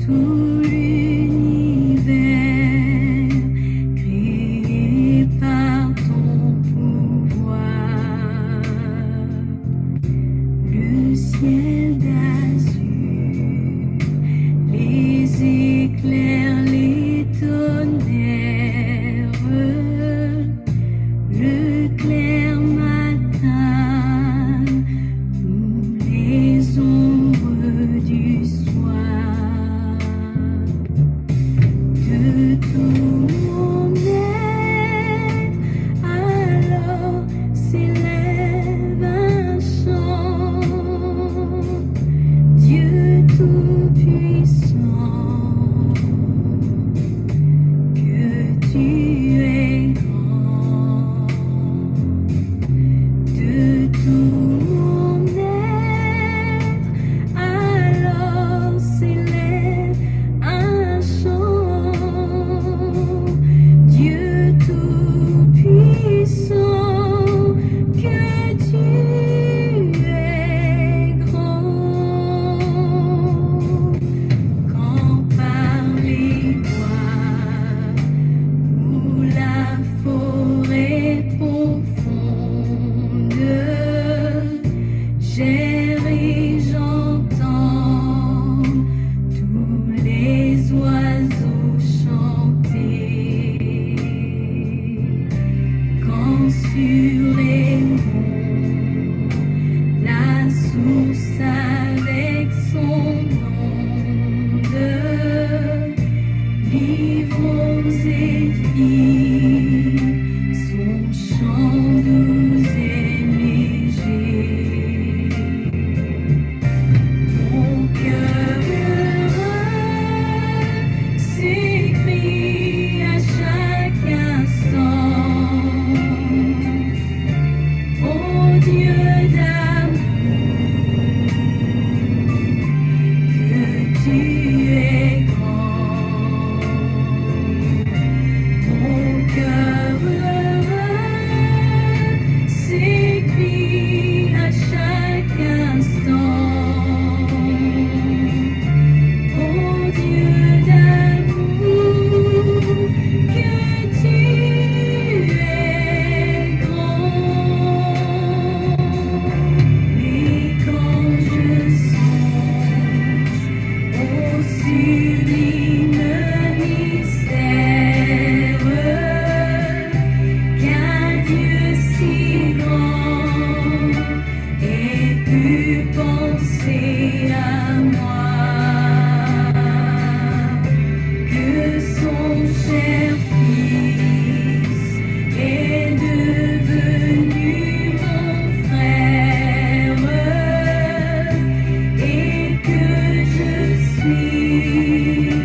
tout l'univers créé par ton pouvoir, le ciel d'azur, les éclairs, les tonnerres, le clair matin, tous les ombres du soir, de tout mon être, alors s'élève un chant. Dieu tout-puissant, que tu es grand. De tout mon être, alors s'élève un chant. Dieu tout-puissant, que tu es grand. Quand par les bois ou la forêt profonde, j'erre et j'entends tous les oiseaux chanter. Quand sur les monts, la source avec son onde livre aux zéphyrs son chant doux et léger. Mon cœur heureux s'écrie à chaque instant: ô Dieu d'amour, que tu es grand. Mon cœur heureux s'écrie à chaque instant: ô Dieu d'amour, que tu es grand. Mais quand je songe au sublime mystère qu'un Dieu si grand ait pu penser à moi, que son cher Fils est devenu mon frère, et que je suis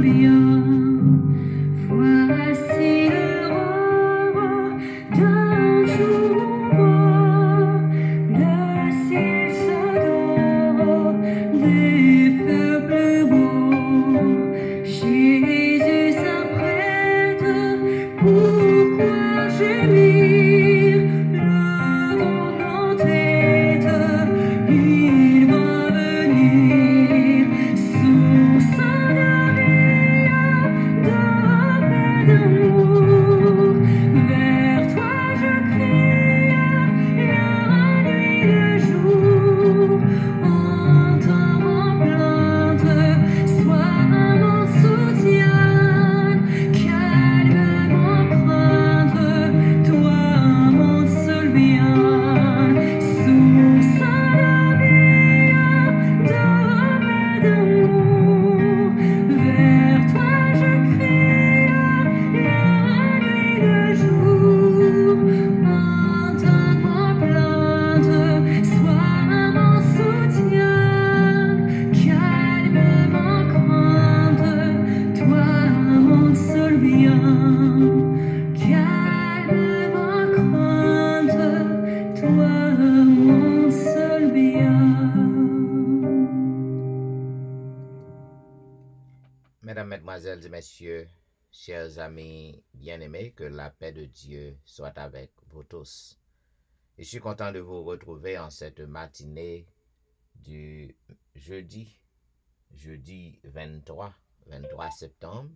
bien. Voici l'aurore d'un jour nouveau, le ciel s'adore des feux plus beaux. Jésus s'apprête, pourquoi gémir? Le vent en tête, il va venir. Source de vie, de paix, d'amour, vers toi je crie, la nuit, le jour. Entends ma plainte, sois mon soutien, calme ma crainte, toi mon seul bien. Source de vie, de paix, d'amour, vers toi je crie, la nuit, le jour. Entends ma plainte, sois mon soutien, calme ma crainte, toi mon seul bien. Calme ma crainte, toi mon seul bien. Mesdames, Mesdemoiselles et Messieurs, chers amis bien-aimés, que la paix de Dieu soit avec vous tous. Je suis content de vous retrouver en cette matinée du jeudi 23 septembre,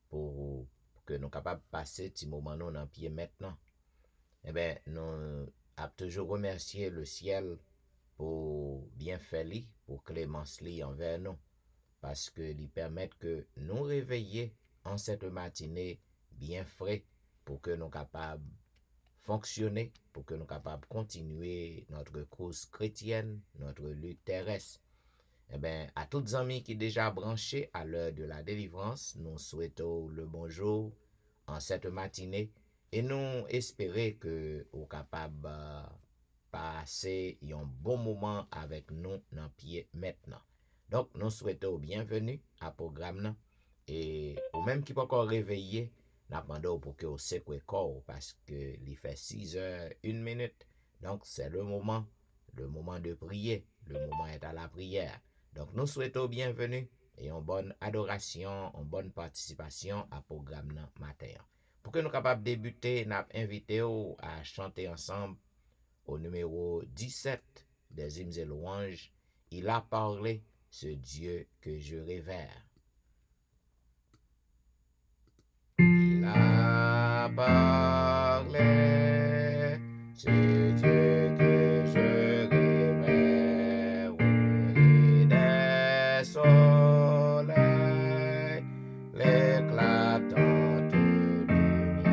pour que nous capables de passer petit moment nous dans pied maintenant. Eh bien, nous avons toujours remercié le ciel pour bienfait li, pour clémence li envers nous, parce que lui permettent que nous réveiller en cette matinée bien frais, pour que nous capables fonctionner, pour que nous capables continuer notre course chrétienne, notre lutte terrestre. Eh bien, à toutes les amis qui déjà branchés à l'heure de la délivrance, nous souhaitons le bonjour en cette matinée et nous espérons que vous êtes capables passer un bon moment avec nous dans pied maintenant. Donc, nous souhaitons bienvenue à programme et ou même qui pas encore réveillé, nous demandons pour que vous secouez corps parce que il fait 6h01. Donc, c'est le moment de prier, le moment est à la prière. Donc, nous souhaitons bienvenue et une bonne adoration, une bonne participation à programme matin. Pour que nous capables de débuter, nous invité à chanter ensemble au numéro 17 des hymnes et louanges. Il a parlé, ce Dieu que je révère. Il a parlé, ce Dieu que je révère, et des soleils, l'éclatante lumière,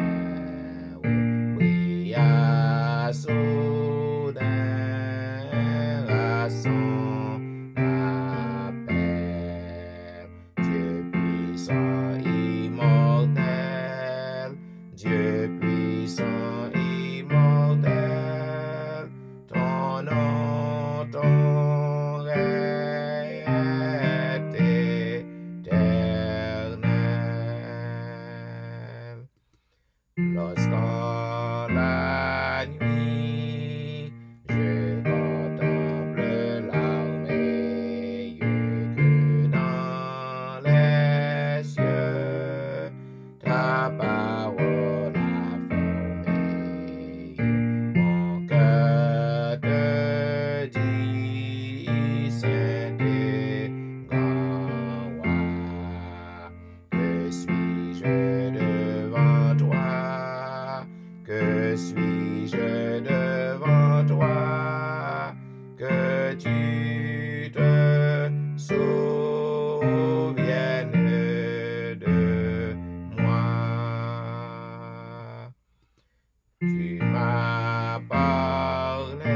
brilla soudain à son appel. Dieu puissant, immortel, Dieu puissant, immortel, ton nom, ton règne est éternel. Lorsqu'en la nuit, je contemple l'armée que dans les cieux, ta parole a formé. Mon cœur te dit, Saint et grand roi, que suis-je devant toi? Que suis-je devant toi? Que tu te souviennes de moi. Tu m'as parlé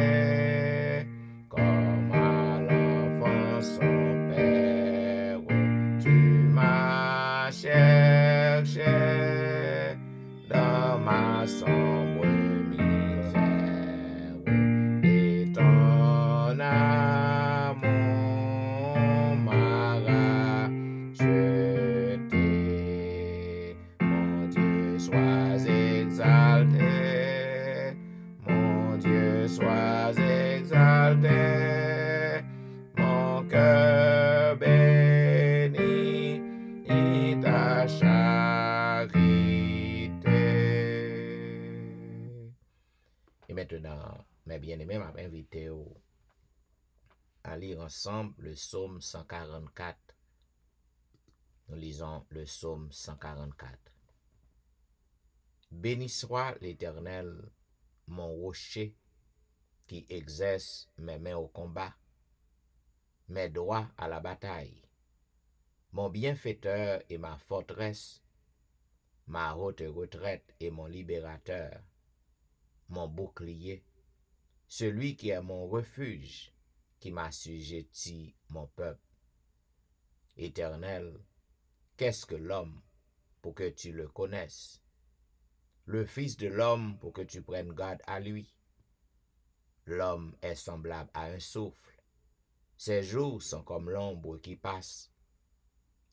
comme à l'enfant son père. Tu m'as cherché dans ma sombre misère. Et ton amour m'a racheté. maintenant, mes bien-aimés, m'a invité à lire ensemble le psaume 144. Nous lisons le psaume 144. Béni soit l'Éternel, mon rocher, qui exerce mes mains au combat, mes doigts à la bataille, mon bienfaiteur et ma forteresse, ma haute retraite et mon libérateur, mon bouclier, celui qui est mon refuge, qui m'assujettit mon peuple. Éternel, qu'est-ce que l'homme pour que tu le connaisses? Le Fils de l'homme pour que tu prennes garde à lui. L'homme est semblable à un souffle. Ses jours sont comme l'ombre qui passe.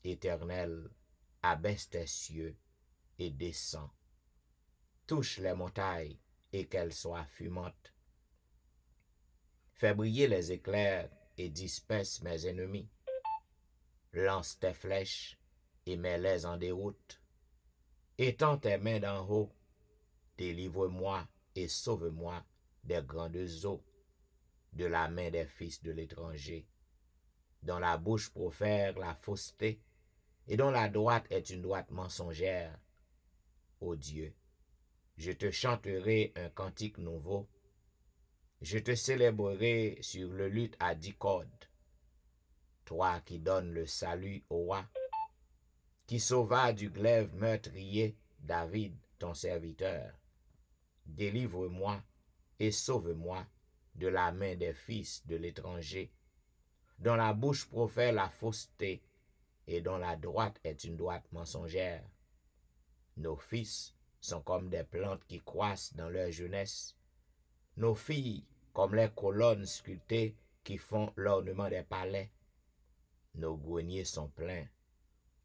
Éternel, abaisse tes cieux et descends. Touche les montagnes et qu'elles soient fumantes. Fais briller les éclairs et disperse mes ennemis. Lance tes flèches et mets-les en déroute. Étends tes mains d'en haut. Délivre-moi et sauve-moi des grandes eaux, de la main des fils de l'étranger, dont la bouche profère la fausseté, et dont la droite est une droite mensongère. Ô Dieu, je te chanterai un cantique nouveau, je te célébrerai sur le luth à 10 cordes. Toi qui donnes le salut au roi, qui sauva du glaive meurtrier David, ton serviteur. Délivre-moi et sauve-moi de la main des fils de l'étranger, dont la bouche profère la fausseté et dont la droite est une droite mensongère. Nos fils sont comme des plantes qui croissent dans leur jeunesse, nos filles comme les colonnes sculptées qui font l'ornement des palais. Nos greniers sont pleins,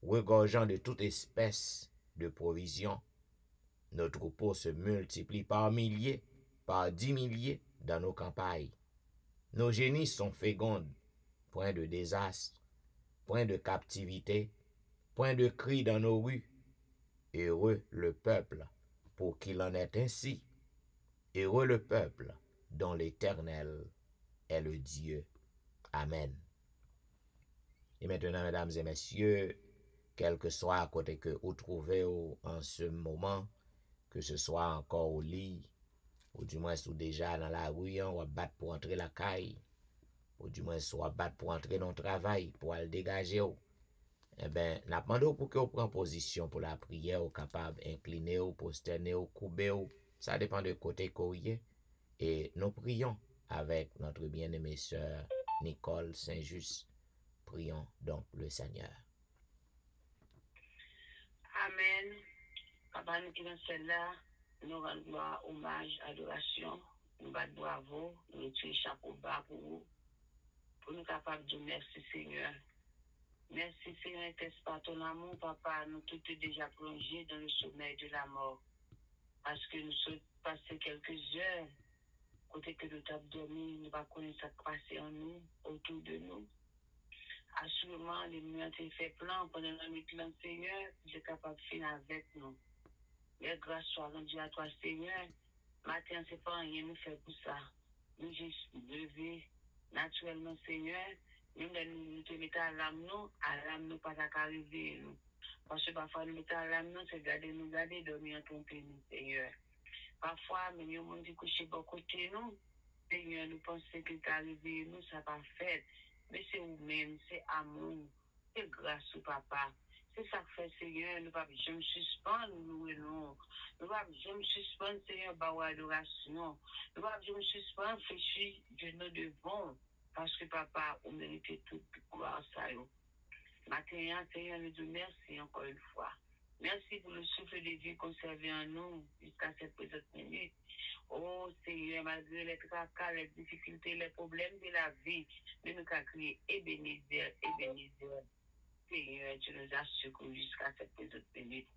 regorgeant de toute espèce de provisions. Nos troupeaux se multiplient par milliers, par 10 milliers dans nos campagnes. Nos génisses sont fécondes, point de désastre, point de captivité, point de cris dans nos rues. Heureux le peuple pour qu'il en est ainsi. Heureux le peuple dont l'Éternel est le Dieu. Amen. Et maintenant, mesdames et messieurs, quel que soit à côté que vous trouvez en ce moment, que ce soit encore au lit, ou du moins ou déjà dans la rue, ou battre pour entrer la caille, ou du moins soit battre pour entrer dans le travail, pour aller dégager. Eh bien, nous demandons pour que vous preniez position pour la prière, ou capable d'incliner, ou posterner, ou couper, ça dépend de côté courrier. Et nous prions avec notre bien-aimée sœur Nicole Saint-Just. Prions donc le Seigneur. Amen. Papa, nous qui dans celle-là, nous rendons gloire, hommage, adoration, nous battons bravo, nous retirons chapeau bas pour vous, pour nous capables de dire merci Seigneur. Merci Seigneur, qu'est-ce par ton amour, Papa, nous tout est déjà plongé dans le sommeil de la mort. Parce que nous sommes passés quelques heures, côté que nous avons dormi, nous ne pas connaître ce qui passé en nous, autour de nous. Assurément, les nuits ont fait plan pendant la nuit, Seigneur, tu es capable de finir avec nous. Les grâces soient rendues à toi, Seigneur. Matin, c'est pas rien nous faire pour ça. Nous juste lever naturellement, Seigneur. Nous te mettons à l'âme, nous pas à arriver, nous. Parce que parfois, nous mettons à l'âme, nous, c'est garder, dormir en ton pays, Seigneur. Parfois, mais nous, on dit coucher bon côté, nous. Seigneur, nous pensons que tu arrivé, nous, ça pas fait. Mais c'est vous-même, c'est amour, c'est grâce au Papa. C'est ça que fait, Seigneur, nous ne pouvons jamais suspendre, nous et nous. Nous ne pouvons jamais suspendre, Seigneur, par adoration. Nous ne pouvons jamais suspendre, fléchir de nos devants. Parce que, Papa, on mérite toute gloire, ça. Maintenant, Seigneur, nous disons merci encore une fois. Merci pour le souffle de vie conservé en nous jusqu'à cette présente minute. Oh Seigneur, malgré les tracas, les difficultés, les problèmes de la vie, nous nous avons crié Ebenezer, Ebenezer. Seigneur, tu nous as secourus jusqu'à cette présente minute.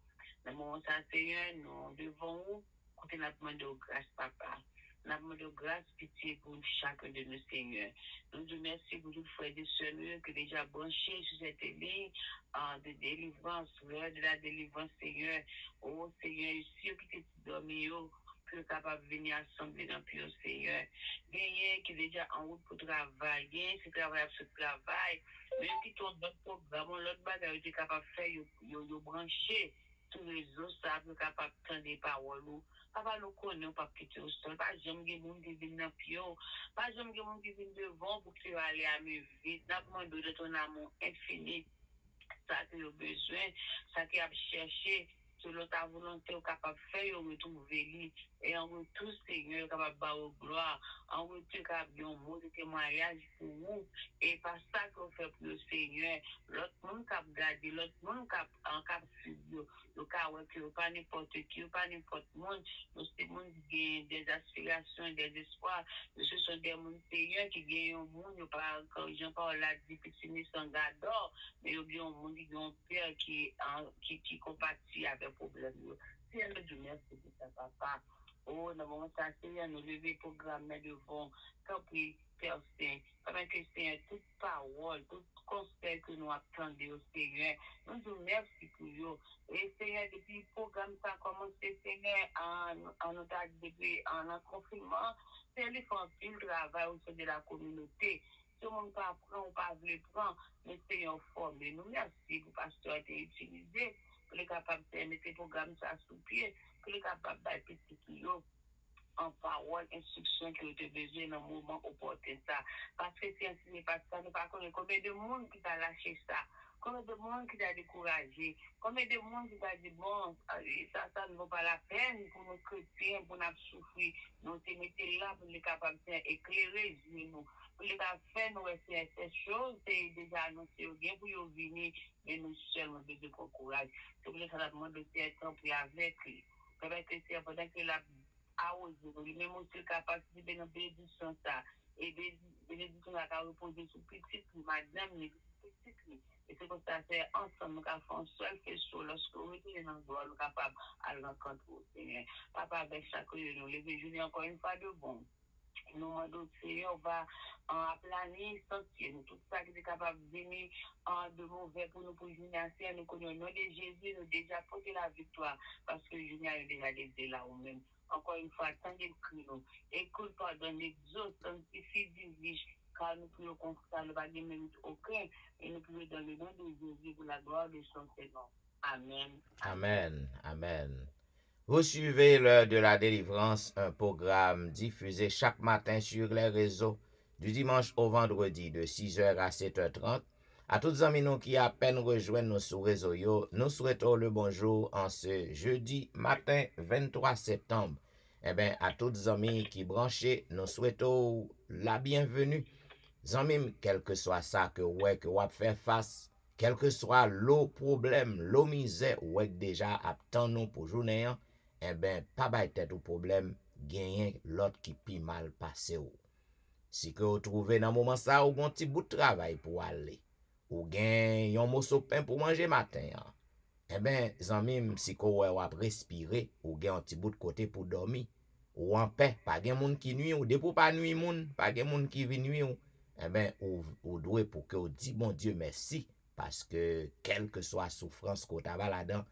Dans le moment où Seigneur, nous devons vous, côté la demande de grâce, Papa. Nous demandons grâce, pitié pour chacun de nos seigneurs. Nous vous remercions pour tous frères et sœurs qui sont déjà branchés sur cette ligne de délivrance, l'heure de la délivrance, Seigneur. Oh Seigneur, ici, qui t'es dormi, que capable de venir assembler dans le Seigneur. Gagner qui est déjà en route pour travailler, gagner qui travaille sur le travail, même qui tourne d'autres programmes, l'autre bagage est capable de faire, yo brancher tous les autres, ça peut capable de prendre des paroles. Papa nous connaît, pas quitter au sol. Pas jamais des gens qui viennent dans le pied. Pas jamais des gens qui viennent devant pour que tu aller à mes vies. N'a pas de ton amour infini. Ça que tu as besoin, ça que tu as cherché, selon ta volonté, tu es capable de faire, tu retrouver et en retour, Seigneur, capable de faire gloire, en retour, capable de un mot de témoignage pour vous, et par ça qu'on fait pour le Seigneur, l'autre monde qui a gardé, l'autre monde qui a suivi, le cas où il n'y a pas n'importe qui, pas n'importe monde, c'est monde qui a des aspirations, des espoirs, ce sont des mondes Seigneur qui gagnent au monde, quand Jean-Paul l'a dit, petit sans gador, mais il y a un monde qui a un père qui compatit avec le problème. C'est un Dieu merci pour ça, papa. Oh, nous avons Seigneur, nous lever le programme devant, quand puis Père Saint, pendant que Seigneur, toute parole, tout conseil que nous attendons au Seigneur, nous vous merci pour vous. Et Seigneur, depuis le programme, ça a commencé, Seigneur, depuis en confinement, c'est lui qui fait un travail au sein de la communauté. Tout le monde pas prendre ou pas veut prendre, mais c'est en forme. Nous merci pour pasteur été utilisé, pour les capables de mettre le programme ça sous pied, pour les capables de petit kilo en parole, instruction qui ont besoin dans le moment opportun ça. Parce que si on ne pas ça, nous ne connaissons pas combien de monde qui a lâché ça. Combien de monde qui a découragé, combien de monde qui a dit, bon, ça ne vaut pas la peine pour nos chrétiens, pour nous souffrir. Nous te mettons là pour les capables d'éclairer nous. Pour les capables de faire nous faire ces choses, c'est déjà annoncé au bien pour nous venir, mais nous seulement besoin de courage. C'est pour les capables de faire temps pour avec lui. Pendant que la même aussi capable de participer dans la bénédiction ça. Et bénédiction a reposé sur petit, madame, petit. Et c'est comme ça, c'est ensemble, nous avons fait un seul faisceau. Lorsque nous sommes dans le droit, nous sommes capables de rencontrer au Seigneur. Papa, avec chaque jour, nous levons journée encore une fois de bon. Nous demandons, Seigneur, on va planer, sentir tout ça qui est capable de venir de mauvais pour nous, pour Julien. Nous connaissons le nom de Jésus, nous déjà porté la victoire parce que Julien est déjà laissé là ou même. Encore une fois, attendez le cri, nous. Écoute, pardonne, exauce, sanctifie, dirige, car nous pouvons constater, nous pas de mérite aucun, et nous pouvons dans le nom de Jésus pour la gloire de son Seigneur. Amen. Amen. Amen. Vous suivez l'heure de la délivrance, un programme diffusé chaque matin sur les réseaux du dimanche au vendredi de 6h à 7h30. À tous les amis qui à peine rejoignent nos sous réseaux, nous souhaitons le bonjour en ce jeudi matin 23 septembre. Eh bien, à tous les amis qui branchent, nous souhaitons la bienvenue. Amis, quel que soit ça que vous avez fait face, quel que soit le problème, le misère, ou déjà attend nous pour journée, eh ben, pas bay tête au problème, gagner l'autre qui pi mal passé ou. Si que vous trouvez dans moment ça, ou un petit bout de travail pour aller, ou gen yon morceau pain pour manger matin, eh ben, zanmim, si que vous respirer, ou gen un petit bout de côté pour dormir, ou en paix, pas gen moun qui nuit, ou de pour pas nuit moun, pas gen moun qui vient nuit ou, eh ben, ou doit pour que vous dit bon Dieu merci, parce que quelle que soit souffrance qu'on t'a là-dedans,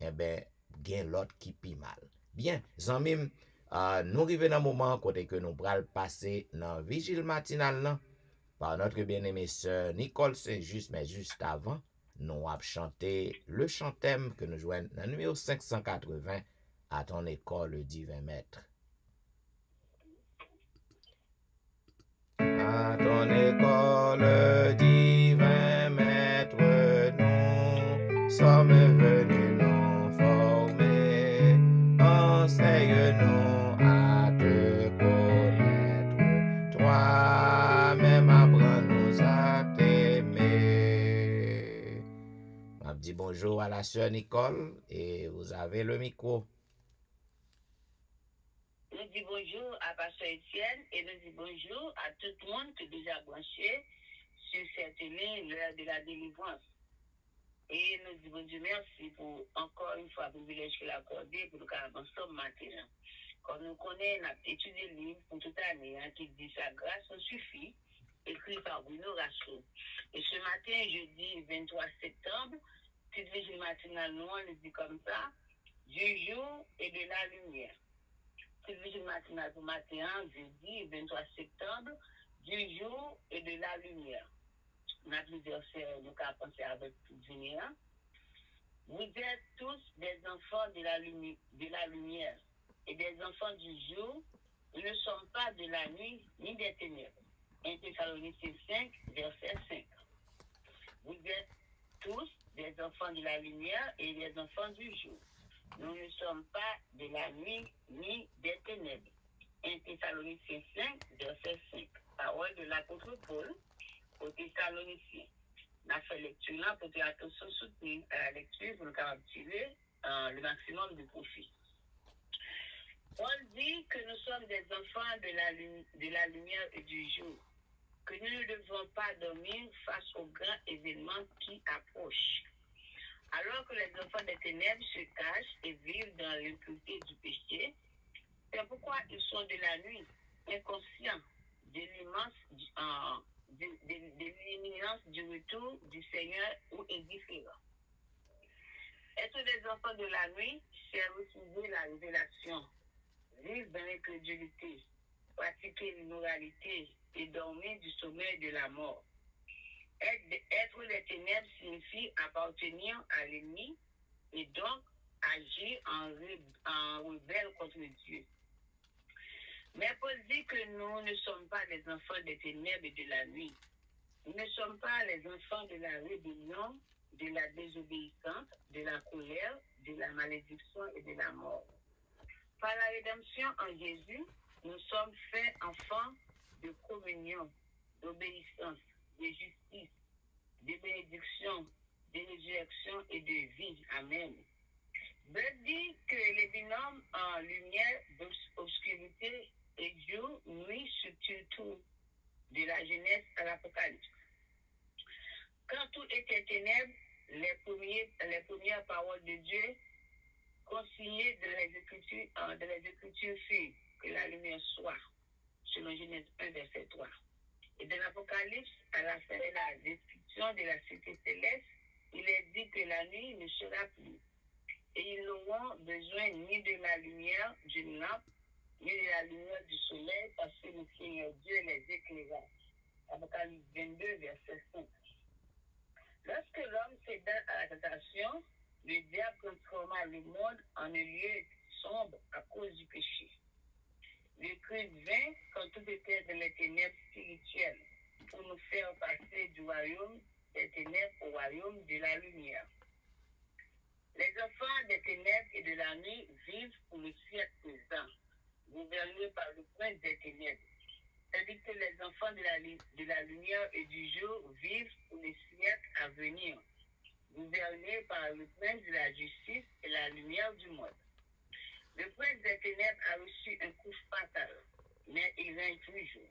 eh ben, gen l'autre qui pi mal. Bien, zanmim, nous arrivons dans un moment côté que nous pral passer dans vigile matinal là, par notre bien-aimée sœur Nicole Saint-Just, mais juste avant, nous avons chanté le chantème que nous jouons dans le numéro 580 à ton école le divin maître. À ton école divin maître, nous sommes venus nous former, enseigne-nous à te connaître, toi-même apprends-nous à t'aimer. On dit bonjour à la sœur Nicole et vous avez le micro. Nous disons bonjour à Pasteur Étienne et nous disons bonjour à tout le monde qui est déjà branché sur cette ligne, l'heure de la délivrance. Et nous disons Dieu merci pour encore une fois le privilège qu'il a accordé pour nous avancer ce matin. Quand nous connaissons, nous avons étudié le livre pour toute l'année qui dit sa grâce nous suffit, écrit par Bruno Rachaud. Et ce matin, jeudi 23 septembre, petite vigile matinale, nous on le dit comme ça, du jour et de la lumière. petite vigile matinale pour matin, jeudi 23 septembre, du jour et de la lumière. On a plusieurs sœurs, nous avons pensé avec toute lumière. Vous êtes tous des enfants de la lumière et des enfants du jour. Nous ne sommes pas de la nuit ni des ténèbres. 1 Thessaloniciens 5, verset 5. Vous êtes tous des enfants de la lumière et des enfants du jour. Nous ne sommes pas de la nuit ni des ténèbres. 1 Thessaloniciens 5, verset 5. Parole de l'apôtre Paul aux Thessaloniciens. On a fait lecture là pour que attention soutenue à la lecture pour nous tirer le maximum de profit. Paul dit que nous sommes des enfants de la lumière et du jour, que nous ne devons pas dormir face aux grands événements qui approchent. Alors que les enfants des ténèbres se cachent et vivent dans l'impureté du péché, c'est pourquoi ils sont de la nuit, inconscients de l'imminence du retour du Seigneur ou indifférents. Être des enfants de la nuit, c'est refuser la révélation, vivre dans l'incrédulité, pratiquer l'immoralité et dormir du sommeil de la mort. Être des ténèbres signifie appartenir à l'ennemi et donc agir en rebelle contre Dieu. Mais Paul dit que nous ne sommes pas les enfants des ténèbres et de la nuit. Nous ne sommes pas les enfants de la rébellion, de la désobéissance, de la colère, de la malédiction et de la mort. Par la rédemption en Jésus, nous sommes faits enfants de communion, d'obéissance, de justice, de bénédiction, de résurrection et de vie. Amen. Bible dit que les binômes en lumière, obscurité et jour, nuit structurent tout, de la Genèse à l'Apocalypse. Quand tout était ténèbres, les premières paroles de Dieu consignées dans les Écritures furent que la lumière soit, selon Genèse 1, verset 3. Et dans l'Apocalypse, à la fin de la description de la cité céleste, il est dit que la nuit ne sera plus. Et ils n'auront besoin ni de la lumière d'une lampe, ni de la lumière du soleil, parce que le Seigneur Dieu les éclaira. Apocalypse 22, verset 5. Lorsque l'homme céda à la tentation, le diable transforma le monde en un lieu sombre à cause du péché. Le Christ vint quand tout était dans les ténèbres spirituelles pour nous faire passer du royaume des ténèbres au royaume de la lumière. Les enfants des ténèbres et de la nuit vivent pour le siècle présent, gouvernés par le prince des ténèbres. C'est-à-dire que les enfants de la lumière et du jour vivent pour les siècles à venir, gouvernés par le prince de la justice et la lumière du monde. Le prince des ténèbres a reçu un coup fatal, mais il règne toujours.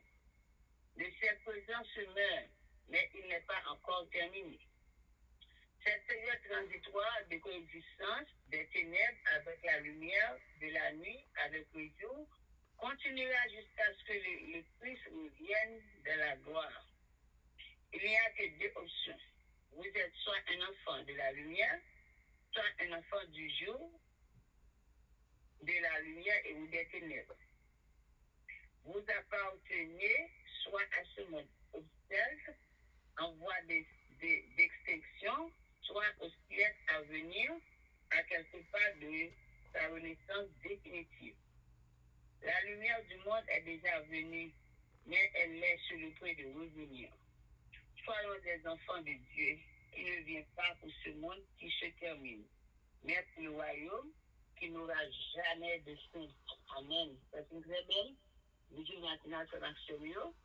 Le siècle présent se meurt, mais il n'est pas encore terminé. Cette période transitoire de coexistence des ténèbres avec la lumière, de la nuit avec le jour, continuera jusqu'à ce que le Christ revienne de la gloire. Il n'y a que deux options. Vous êtes soit un enfant de la lumière, soit un enfant du jour, de la lumière et ou des ténèbres. Vous appartenez soit à ce monde obstacle, en voie d'extinction, soit au siècle à venir, à quelque part de sa renaissance définitive. La lumière du monde est déjà venue, mais elle est sur le point de revenir. Soyons des enfants de Dieu qui ne vient pas pour ce monde qui se termine, mais pour le royaume qui n'aura jamais de fin. Amen. C'est une très belle vision matinale sur l'action.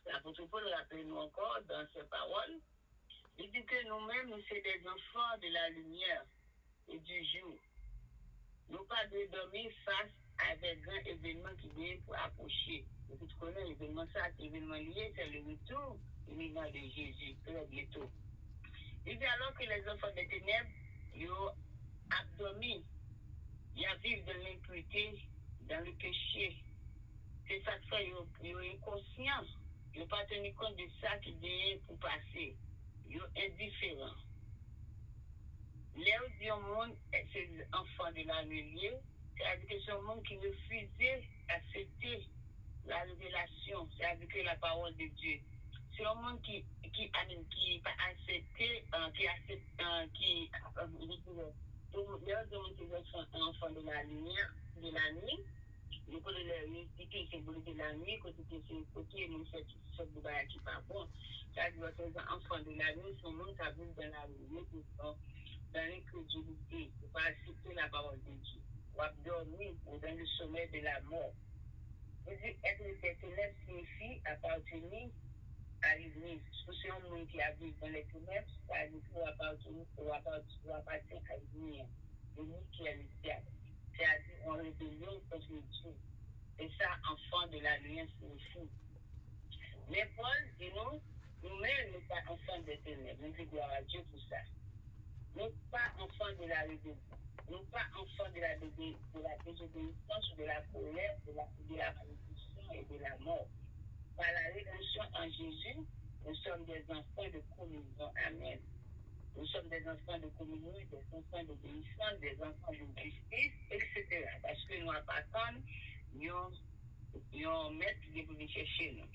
L'apôtre Paul rappelle nous encore dans ses paroles. Il dit que nous-mêmes, nous sommes des enfants de la lumière et du jour. Nous pas de dormir face à des grands événements qui viennent pour approcher. Vous connaissez l'événement, ça, l'événement lié, c'est le retour imminent de Jésus, très bientôt. Il dit alors que les enfants des ténèbres, ils ont abdomis, ils vivent dans l'impureté, dans le péché. C'est ça que fait, ils ont inconscience. Ils n'ont pas tenu compte de ça qui vient pour passer. Ils sont indifférents. L'air du monde, c'est les enfants de la nuit, C'est-à-dire que c'est un monde qui refusait d'accepter la révélation, c'est-à-dire que la parole de Dieu. C'est un monde qui pas accepté, qui accepte, je dirais, les hommes qui sont enfants de la lumière, de la nuit, le côté de la nuit, c'est symbolique de la nuit, côté que c'est côté, nous fait tout ce de bagages qui pas bon. Ça doit être enfants de la nuit, sont monde qui vivent dans la nuit, qui sont dans l'incrédulité, qui ne pas accepter la parole de Dieu. Ou à dormir, ou dans le sommeil de la mort. Je dis, être des ténèbres signifie appartenir à l'église. C'est un monde qui habite dans les ténèbres, ça veut dire appartient à l'église. L'église qui est le diable. C'est-à-dire en rébellion contre Dieu. Et ça, enfant de la lumière signifie. Mais Paul dit non, nous-mêmes, nous ne sommes pas enfants des ténèbres. Nous disons gloire à Dieu pour ça. Nous ne sommes pas enfants de la rébellion. Nous ne sommes pas enfants de la désobéissance ou de la colère, de la malédiction et de la mort. Par la rédemption en Jésus, nous sommes des enfants de communion. Amen. Nous sommes des enfants de communion, des enfants d'obéissance, des enfants de justice, etc. Parce que nous appartenons, nous maître qui est pour venir chercher nous.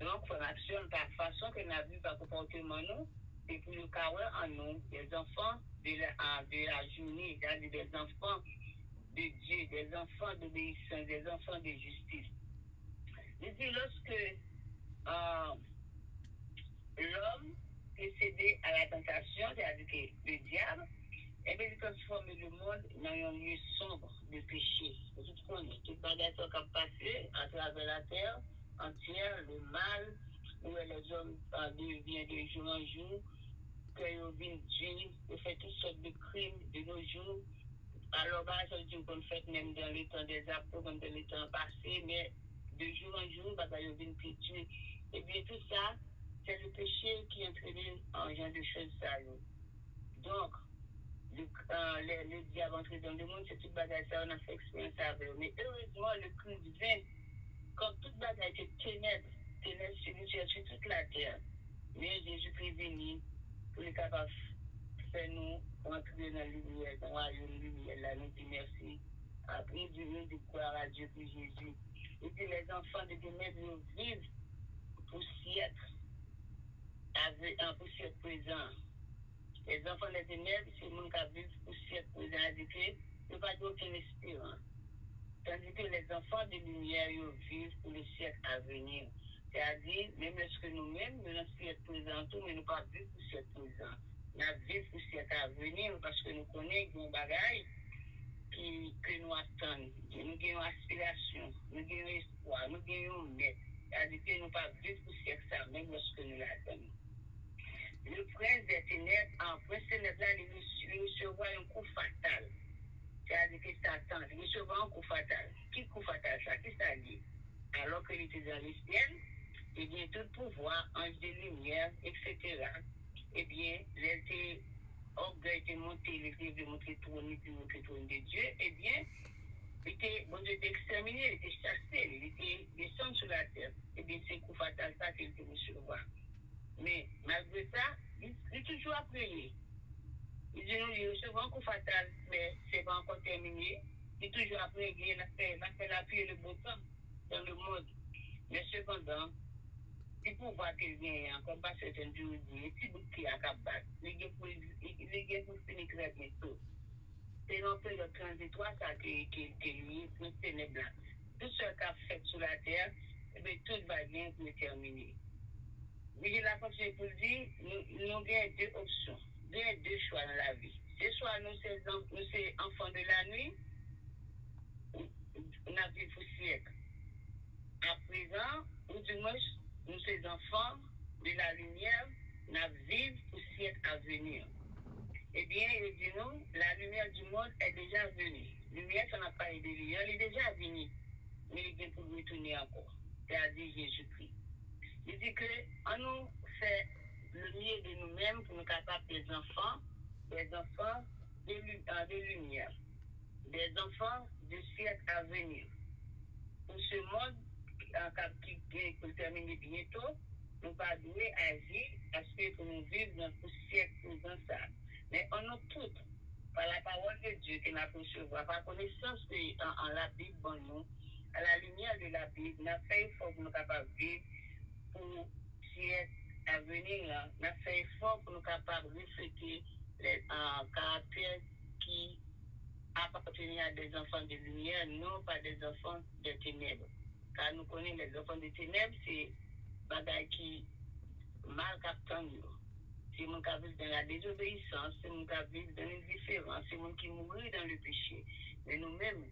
Donc, on actionne par façon que nous avons vu par comportement nous, et pour le carreau en nous, des enfants de la journée, c'est-à-dire des enfants de Dieu, des enfants d'obéissance, des enfants de justice. Je dis, lorsque l'homme est cédé à la tentation, c'est-à-dire que le diable, et bien, il transforme le monde dans un lieu sombre de péché. Vous connaissez, tout le bagage qui a passé à travers la terre entière, le mal, où les hommes deviennent de jour en jour, qu'ils viennent Dieu, ils font toutes sortes de crimes de nos jours. Alors, ça veut dire qu'on fait même dans les temps des apôtres, comme dans les temps passés, mais de jour en jour, ils viennent plus Dieu. Et bien, tout ça, c'est le péché qui entraîne en genre de choses ça. Donc, le diable entré dans le monde, c'est toute bagage ça, on a fait expérience avec. Mais heureusement, le Christ vient, comme toute bagage est ténèbres spirituelles sur toute la terre. Mais Jésus-Christ est venu pour être capable de faire nous entrer dans la lumière, dans la lumière, là, nous dit merci. Après, Dieu nous dit gloire à Dieu pour Jésus. Et puis les enfants de ténèbres vivent pour siècles, pour siècle présent. Les enfants des ténèbres, c'est le monde qui vit pour siècle présent, c'est-à-dire qu'il n'y a pas d'aucun espérance. Tandis que les enfants de lumière, ils vivent pour le siècle à venir. C'est-à-dire, même lorsque nous-mêmes, nous sommes siècle présent, mais nous ne pas vivre pour siècle présent. Nous vivons pour siècle à venir parce que nous connaissons des bagailles que nous attendons. Nous avons aspiration, nous avons espoir, nous avons maître. C'est-à-dire que nous ne pas vivre pour siècle ça, même lorsque nous l'attendons. Le prince des ténèbres, en prince des ténèbres, il recevra un coup fatal. C'est-à-dire que Satan, il recevra un coup fatal. Qui coup fatal ça? Qui ça dit? Alors qu'il était dans les ciels, eh bien, tout pouvoir, ange de lumière, etc. Eh bien, l'orgueil était monté, il était montré trône, le trône de Dieu, eh bien, bon Dieu était exterminé, il était chassé, il était descendu sur la terre. Eh bien, c'est coup fatal ça qu'il était recevoir. Mais malgré ça, il est toujours appelé. Il dit nous, il recevra un coup fatal, mais ce n'est pas encore terminé. Il est toujours appelé, il a fait la pluie et le beau temps dans le monde. Mais cependant, il pouvoir qu'il vient encore pas certaines jours, il petit bout qui a capable. Il est pour finir très bientôt. C'est dans le transitoire ça qui lui est ténébreux. Tout ce qu'a fait sur la terre, eh bien, tout va bien pour terminer. Mais la continue pour dire, nous avons deux options, deux choix dans la vie. C'est soit nous sommes enfants de la nuit, nous vivons pour siècle. À présent, ou du moins, nous sommes enfants de la lumière, nous vivons pour siècle à venir. Eh bien, il dit nous, la lumière du monde est déjà venue. La lumière, ça n'a pas aidé lui, elle est déjà venue. Mais il vient pour retourner encore. C'est-à-dire Jésus-Christ. Il dit que on nous fait le mieux de nous-mêmes pour nous capables des enfants de lumière, des enfants du siècle à venir. Pour ce monde qui peut terminer bientôt, nous pas doués agir parce que pour nous vivre dans ce siècle présent ça. Mais on a toutes par la parole de Dieu que nous recevoir, par connaissance que en la Bible, bon, nous, à la lumière de la Bible, nous avons fait effort pour nous capables de vivre pour siècles à venir. Nous avons fait effort pour nous capables de refléter les caractères qui appartiennent à des enfants de lumière, non pas des enfants de ténèbres. Car nous connaissons les enfants de ténèbres, c'est bagaille qui mal captant nous. C'est mon qui vivent dans la désobéissance, c'est mon qui vivent dans l'indifférence, c'est mon qui mourit dans le péché. Mais nous-mêmes,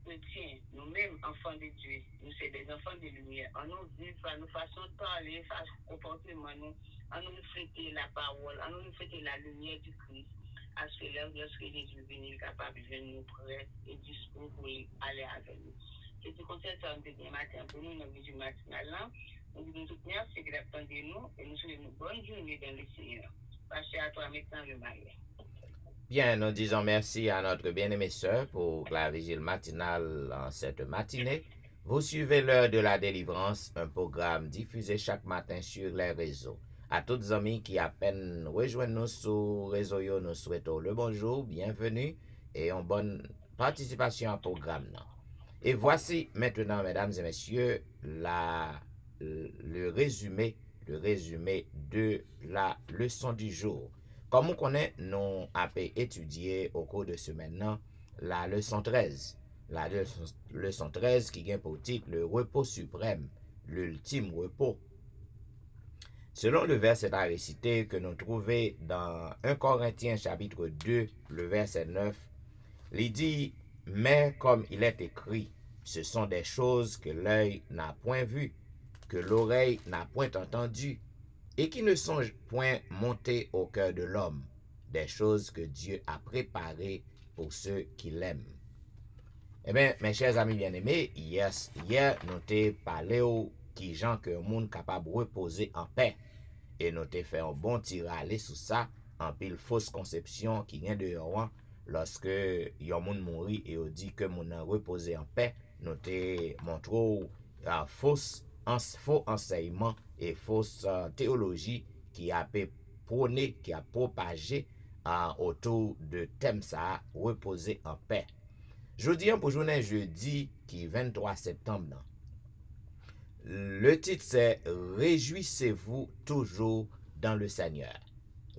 chrétiens, nous-mêmes, enfants de Dieu, nous sommes des enfants de lumière. En nous vivre, en nos façons de parler, façon de comportement, en nous refléter la parole, en nous refléter la lumière du Christ. À ce là, lorsque Jésus vient, capable de venir nous prêts et dispo pour aller avec nous. C'est ce qu'on s'est fait demain matin pour nous, dans le vision matinale là. Nous nous soutenons, c'est que d'attendre nous et nous souhaitons une bonne journée dans le Seigneur. Passez à toi maintenant le mariage. Bien, nous disons merci à notre bien-aimée sœur pour la vigile matinale en cette matinée. Vous suivez l'heure de la délivrance, un programme diffusé chaque matin sur les réseaux. À toutes les amis qui à peine rejoignent nous sur les réseaux, nous souhaitons le bonjour, bienvenue et une bonne participation au programme. Et voici maintenant, mesdames et messieurs, le résumé de la leçon du jour. Comme on connaît, nous avons étudié au cours de ce maintenant la leçon 13. La leçon 13 qui vient pour titre le repos suprême, l'ultime repos. Selon le verset à réciter que nous trouvons dans 1 Corinthiens chapitre 2, le verset 9, il dit, mais comme il est écrit, ce sont des choses que l'œil n'a point vues, que l'oreille n'a point entendues, et qui ne sont point montées au cœur de l'homme, des choses que Dieu a préparées pour ceux qui l'aiment. Eh bien, mes chers amis bien-aimés, hier nous avons parlé qui gens que le monde capable de reposer en paix. Et nous avons fait un bon tir à aller sur ça, en pile fausse conception qui vient de Yoran, lorsque yon moun mouri et on dit que moun a reposé en paix, nous avons montré faux enseignement et fausse théologie qui a prôné, qui a propagé autour de thème ça, reposer en paix. Jeudi, pour journée jeudi qui 23 septembre. Le titre c'est Réjouissez-vous toujours dans le Seigneur.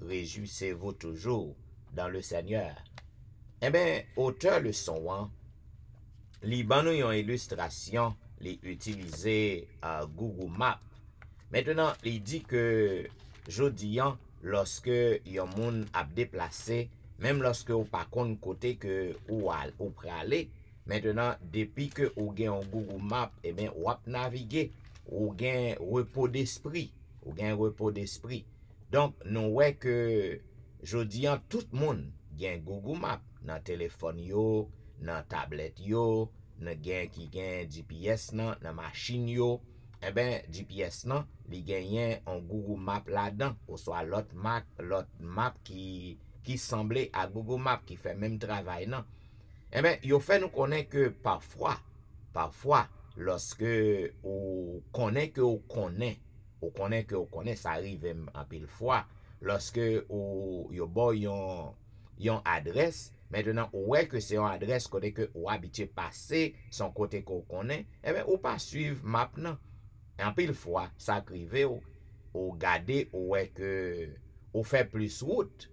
Réjouissez-vous toujours dans le Seigneur. Eh bien, auteur le son, li ban nou yon illustration, li utilisé Google Maps. Maintenant, il dit que jodi an, lorsque yon moun ap déplacé, même lorsque ou pas kon côté que ou pralé, maintenant, depuis que ou gen un Google Maps, eh bien, ou ap naviguer, ou gen repos d'esprit, Donc, nous ouais que jodi an, tout moun gen Google Maps dans téléphone yo, dans tablette yo, nan gen qui gen GPS nan machine yo. Eh ben GPS nan li genyen un Google Map là-dedans, ou soit l'autre map qui semblait à Google Map qui fait même travail nan. Eh ben yo fait nous connaître que parfois lorsque ou connaît que ou connaît, ça arrive en pile fois lorsque ou yo boy yon adresse. Maintenant, ouais que c'est une adresse côté que ou habitué passer son côté qu'on connaît, eh bien ou pas suivre map nan. En pile fois, ça arrive ou garder ouais que ou fait plus route,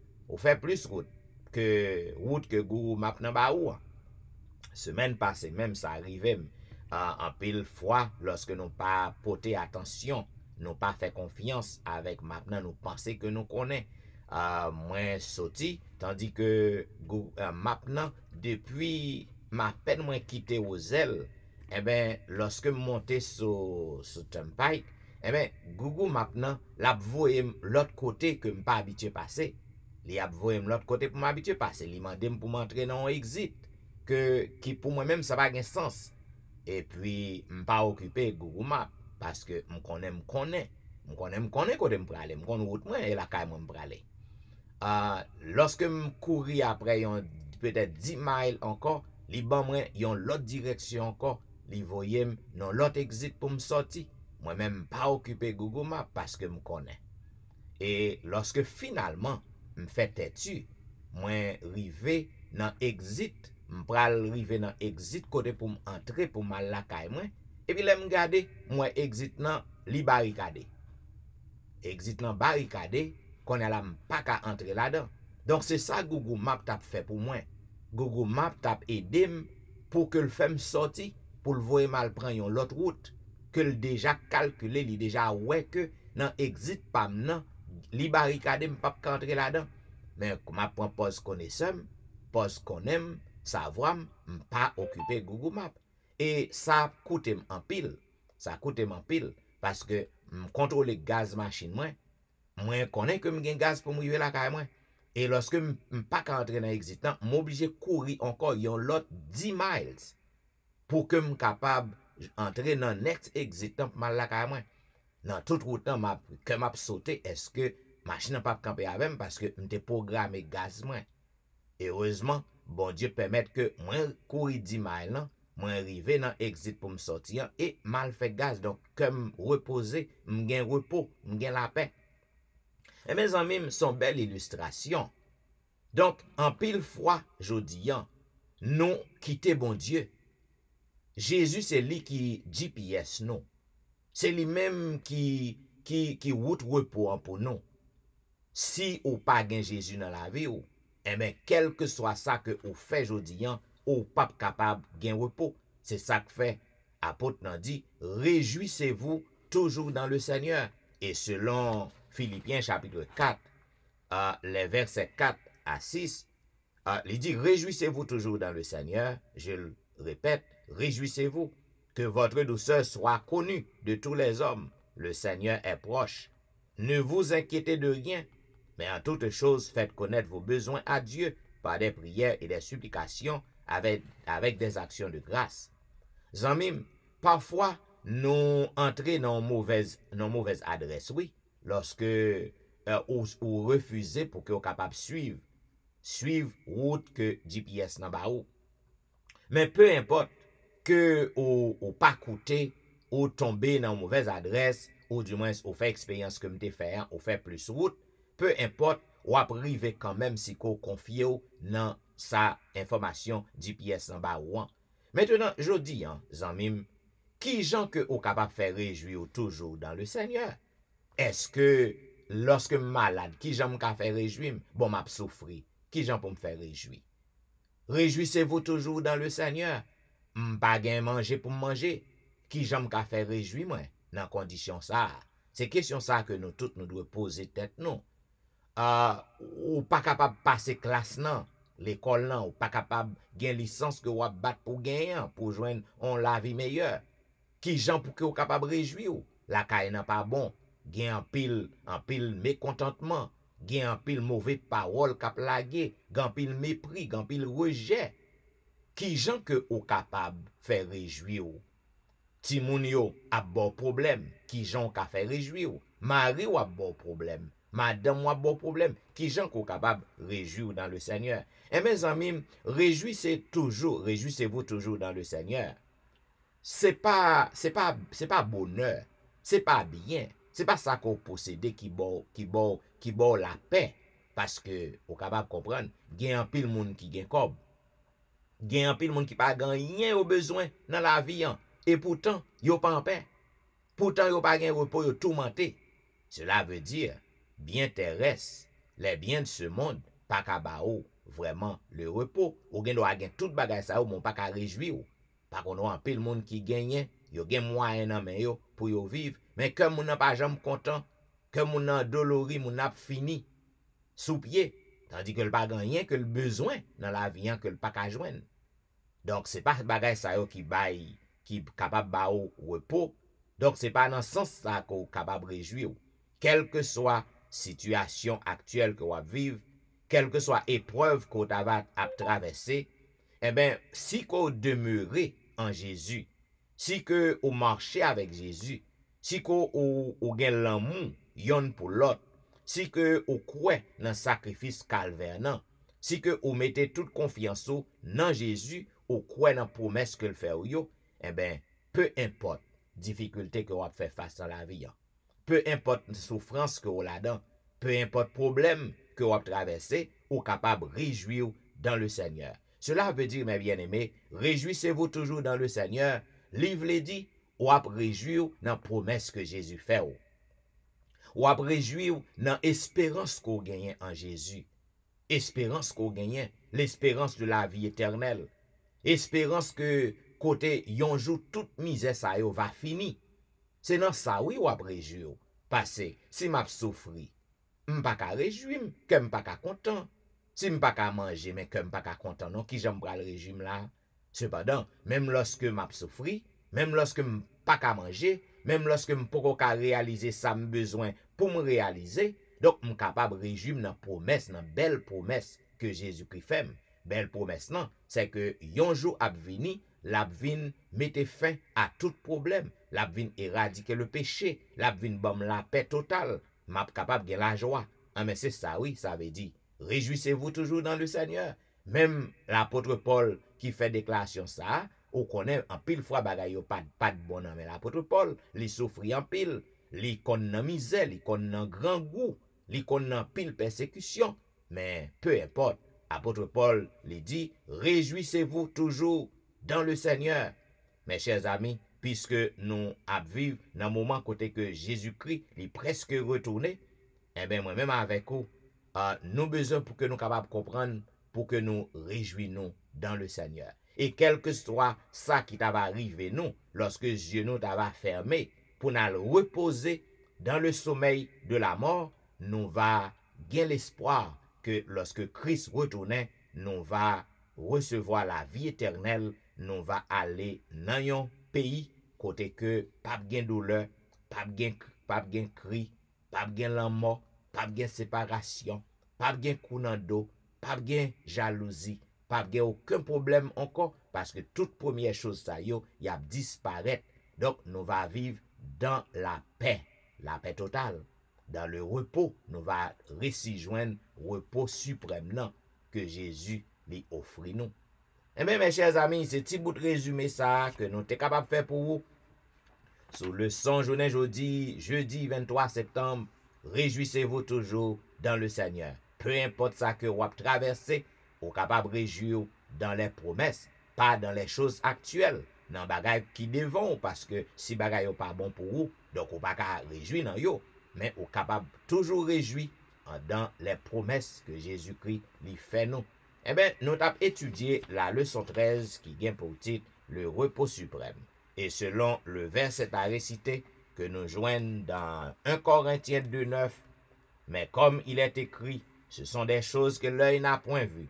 que Google Map nan ba ou. Semaine passée même ça arrivait en pile fois lorsque nous pas porter attention, nous pas fait confiance avec map nan, nous penser que nous connaît. Moins sorti, tandis que maintenant, depuis ma peine moins quitté aux ailes, eh ben, lorsque je montais sur Turnpike, eh ben, Google maintenant, l'a voyé l'autre côté que je pas habitué passer. Il a voyé l'autre côté pour m'habituer passer. Il m'a demandé pour m'entrer dans un exit qui pour moi-même ça pas de sens. Et puis, je pas occupé Google Maps parce que je connais côté me praler, je connais route moi et la caille moi me praler. Lorsque je couris après peut-être 10 miles encore, li ban moi yon l'autre direction encore, li voyé non l'autre exit pour me sortir. Moi même pas occupé Google Maps parce que me connais. Et lorsque finalement me fait têtu, moi rivé dans exit, m'pral rive dans exit côté pour m'entrer pour mal la caille moi. Et puis là me garder, moi exit nan li barricade. Exit nan barricade, qu'on a la pas qu'à entrer là-dedans. Donc c'est ça Google Maps t'a fait pour moi. Google Maps t'a aidé pour que le fait sorti, pour le voir mal prendre une autre route que le déjà calculé, il déjà ouais que dans exit pas nan li barricade m'pas entrer là-dedans. Mais m'a prend pause connaissance, pause connaît, savoir m'pas occuper Google Maps. Et ça coûte en pile. Ça coûte en pile parce que contrôle gaz machine moi connais que m'gen gaz pour m'river la caille moi. Et lorsque m'pas ka entrer dans exit nan, m'obligé courir encore yon lot 10 miles pour que m'capable entrer dans next exit nan mal la caille moi. Dans toute route nan m'a sauté est-ce que machine pas camper avec parce que m'était programmé gaz moi. Heureusement, bon Dieu permet que moi courir 10 miles nan, moi arrivé dans exit pour me sortir et mal fait gaz donc comme reposer, m'gen repos, m'gen la paix. Et mes amis, sont belle illustration. Donc en pile fois jodi an, nous quitter bon Dieu. Jésus c'est lui qui GPS nous. C'est lui même qui route repos pour nous. Si ou pas gen Jésus dans la vie ou, eh bien, quel que soit ça que ou fait jodi an, ou pas capable gen repos. C'est ça que fait apôtre nan dit, réjouissez-vous toujours dans le Seigneur. Et selon Philippiens chapitre 4, les versets 4 à 6, il dit, réjouissez-vous toujours dans le Seigneur. Je le répète, réjouissez-vous. Que votre douceur soit connue de tous les hommes. Le Seigneur est proche. Ne vous inquiétez de rien, mais en toutes choses, faites connaître vos besoins à Dieu par des prières et des supplications avec des actions de grâce. Zanmim, parfois, nous entrons dans mauvaise adresse, oui, lorsque ou refusez pour que vous capable suivre route que GPS n'a pas ou. Mais peu importe que ou pas coûter ou tomber dans mauvaise adresse ou du moins ou fait expérience comme t'es fait ou fait plus route, peu importe ou arriver quand même si qu'on confie dans sa information GPS en bas ou. Maintenant, je dis zanmim, qui gens que ou capable faire réjouir toujours dans le Seigneur? Est-ce que lorsque malade, qui gens ka faire réjouir? Bon m'a souffrir, qui gens pour me faire réjouir? Réjouissez-vous toujours dans le Seigneur. M'pa gen manger pour manger. Qui j'aime ka faire réjouir moi dans condition ça. C'est question ça que nous toutes nous devons poser tête nous. Ou pas capable passer classe nan, l'école nan, ou pas capable gen licence que ou battre pour gagner pour joindre on la vie meilleure. Qui j'en pour que ou capable réjouir ou? La caille n'a pas bon, gen en pile mécontentement, gen en pile mauvais parole k'ap lage, gen pile mépris, gen pile rejet. Qui gens que ou capable faire réjouir ou? Ti moun yo a bon problème, qui gens ka faire réjouir ou? Mari ou a bon problème, madame ou a bon problème, qui gens ko capable réjouir dans le Seigneur? Et mes amis, réjouissez-vous toujours dans le Seigneur. C'est pas bonheur, c'est pas bien, c'est pas ça qu'on possède qui bon la paix parce que ou capable comprendre, gen un pile moun qui gen kob. Gen un pile moun qui pas gen rien au besoin dans la vie et pourtant yo pas en paix. Pourtant yo pas gen repos, yo tourmenté. Cela veut dire bien terrestre, les biens de ce monde pas ka ba ou vraiment le repos. Ou gen doit gen tout bagay ça ou mon pas ka réjouir ou. Par contre un pile moun qui gagne, yo gen moyen nan men yo pour yo vivre, mais comme moun nan pas jamais content, comme moun nan dolori, moun nan fini sous pied. Tandis que le pas rien que le besoin dans la vie que le pas ka joindre. Donc c'est pas bagay ça yo qui capable ba ou repos. Donc c'est pas dans sens ça qu'on capable réjouir. Quelle que soit situation actuelle que vous vivez, quelle que soit épreuve que vous avez à traverser, eh bien si vous demeurez en Jésus, si que vous marchez avec Jésus, si que vous avez l'amour yon pour l'autre, si que vous croyez dans le sacrifice calvaire, si que vous mettez toute confiance dans Jésus, vous croyez dans la promesse que le fait, eh bien, peu importe difficulté que vous avez fait face à la vie, peu importe souffrance que vous avez là-dedans, peu importe problème que vous avez traversé, vous êtes capable de réjouir dans le Seigneur. Cela veut dire, mes bien-aimés, réjouissez-vous toujours dans le Seigneur. Livre les dit, ou ap réjouir dans la promesse que Jésus fait. Ou ap réjouir dans l'espérance qu'on gagne en Jésus. Espérance qu'on gagne, l'espérance de la vie éternelle. Espérance que côté yon jour toute misère ça yo va fini. C'est dans ça oui ou ap réjouir. Parce que si m'a souffri, m'pa ka réjouir, que m'pa ka content. Si m'pa ka manger, mais que m'pa ka content, non, qui j'aime pral régime là. Cependant, même lorsque m'a souffri, même lorsque m'pa ka manger, même lorsque m'pa ka réaliser ça besoin pour me réaliser, donc m'm capable réjouir dans promesse, dans belle promesse que Jésus-Christ fait. Belle promesse non, c'est que yon jour ap vini, l'ap vin mette fin à tout problème, l'ap vin éradiquer le péché, l'ap vin bam la paix totale, m'a capable de la joie. Ah mais c'est ça oui, ça veut dire réjouissez-vous toujours dans le Seigneur. Même l'apôtre Paul qui fait déclaration ça, on connaît en pile fois bagay yo pas de bon mais l'apôtre Paul, li souffri en pile, li kon nan misère, li kon nan grand goût, li kon nan pile persécution, mais peu importe. Apôtre Paul lui dit, réjouissez-vous toujours dans le Seigneur. Mes chers amis, puisque nous vivons dans un moment côté que Jésus-Christ est presque retourné, eh bien moi-même avec vous, nous besoin pour que nous capables de comprendre, pour que nous réjouissons dans le Seigneur. Et quel que soit ça qui t'ava arrivé nous, lorsque Dieu nous t'ava fermé, pour nous reposer dans le sommeil de la mort, nous va gagner l'espoir que lorsque Christ retournait, nous va recevoir la vie éternelle, nous va aller dans un pays côté que pas de douleur, pas de cri, pas de mort, pas de séparation, pas de coup dans dos, pas de jalousie, pas de aucun problème encore parce que toute première chose ça y a disparaître. Donc nous va vivre dans la paix totale. Dans le repos, nous va rejoindre repos suprême non, que Jésus lui offre nous. Eh bien, mes chers amis, c'est petit bout de résumé ça que nous sommes capables de faire pour vous. Sur le son journée jeudi 23 septembre, réjouissez-vous toujours dans le Seigneur. Peu importe ça que vous avez traversé, vous êtes capable de réjouir dans les promesses, pas dans les choses actuelles, dans les bagages qui devant, parce que si les bagages sont pas bon pour vous, donc vous ne pouvez pas réjouir dans eux. Mais vous êtes capable toujours réjouir dans les promesses que Jésus-Christ lui fait nous. Eh bien, nous avons étudié la leçon 13 qui vient pour titre le repos suprême. Et selon le verset à réciter que nous joignons dans 1 Corinthiens 2,9, mais comme il est écrit, ce sont des choses que l'œil n'a point vues,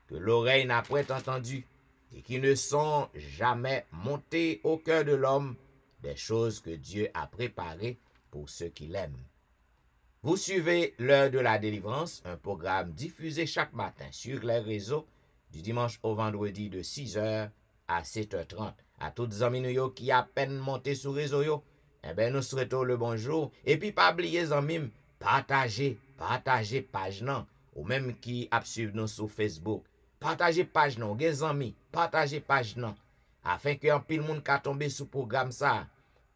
que l'oreille n'a point entendues, et qui ne sont jamais montées au cœur de l'homme, des choses que Dieu a préparées pour ceux qui l'aiment. Vous suivez l'heure de la délivrance, un programme diffusé chaque matin sur les réseaux du dimanche au vendredi de 6h à 7h30. À toutes les amis qui à peine monté sur les réseaux, eh bien nous souhaitons le bonjour. Et puis pas oublier les amis, partagez page non, ou même qui a suivi nous sur Facebook. Partagez page non, les amis, partagez page non, afin que un pile monde ka tomber sur programme ça.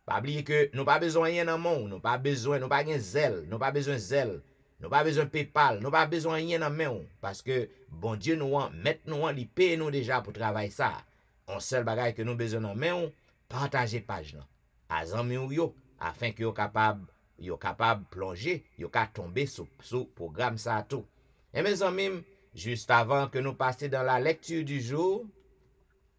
Pas oublier que nous pas besoin rien dans monde, nous pas zèle, nous pas besoin PayPal, nous pas besoin rien dans main parce que bon Dieu nous mettre nous li paye nous déjà pour travailler ça. On seul bagage que nous besoin dans main, partager page là. À zami yo afin que yo capable plonger, yo ka tomber sur programme ça tout. Et mes amis, juste avant que nous passions dans la lecture du jour,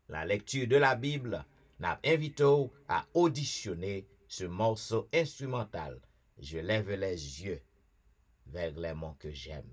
la lecture de la Bible, nous invitons à auditionner ce morceau instrumental. Je lève les yeux vers les monts que j'aime.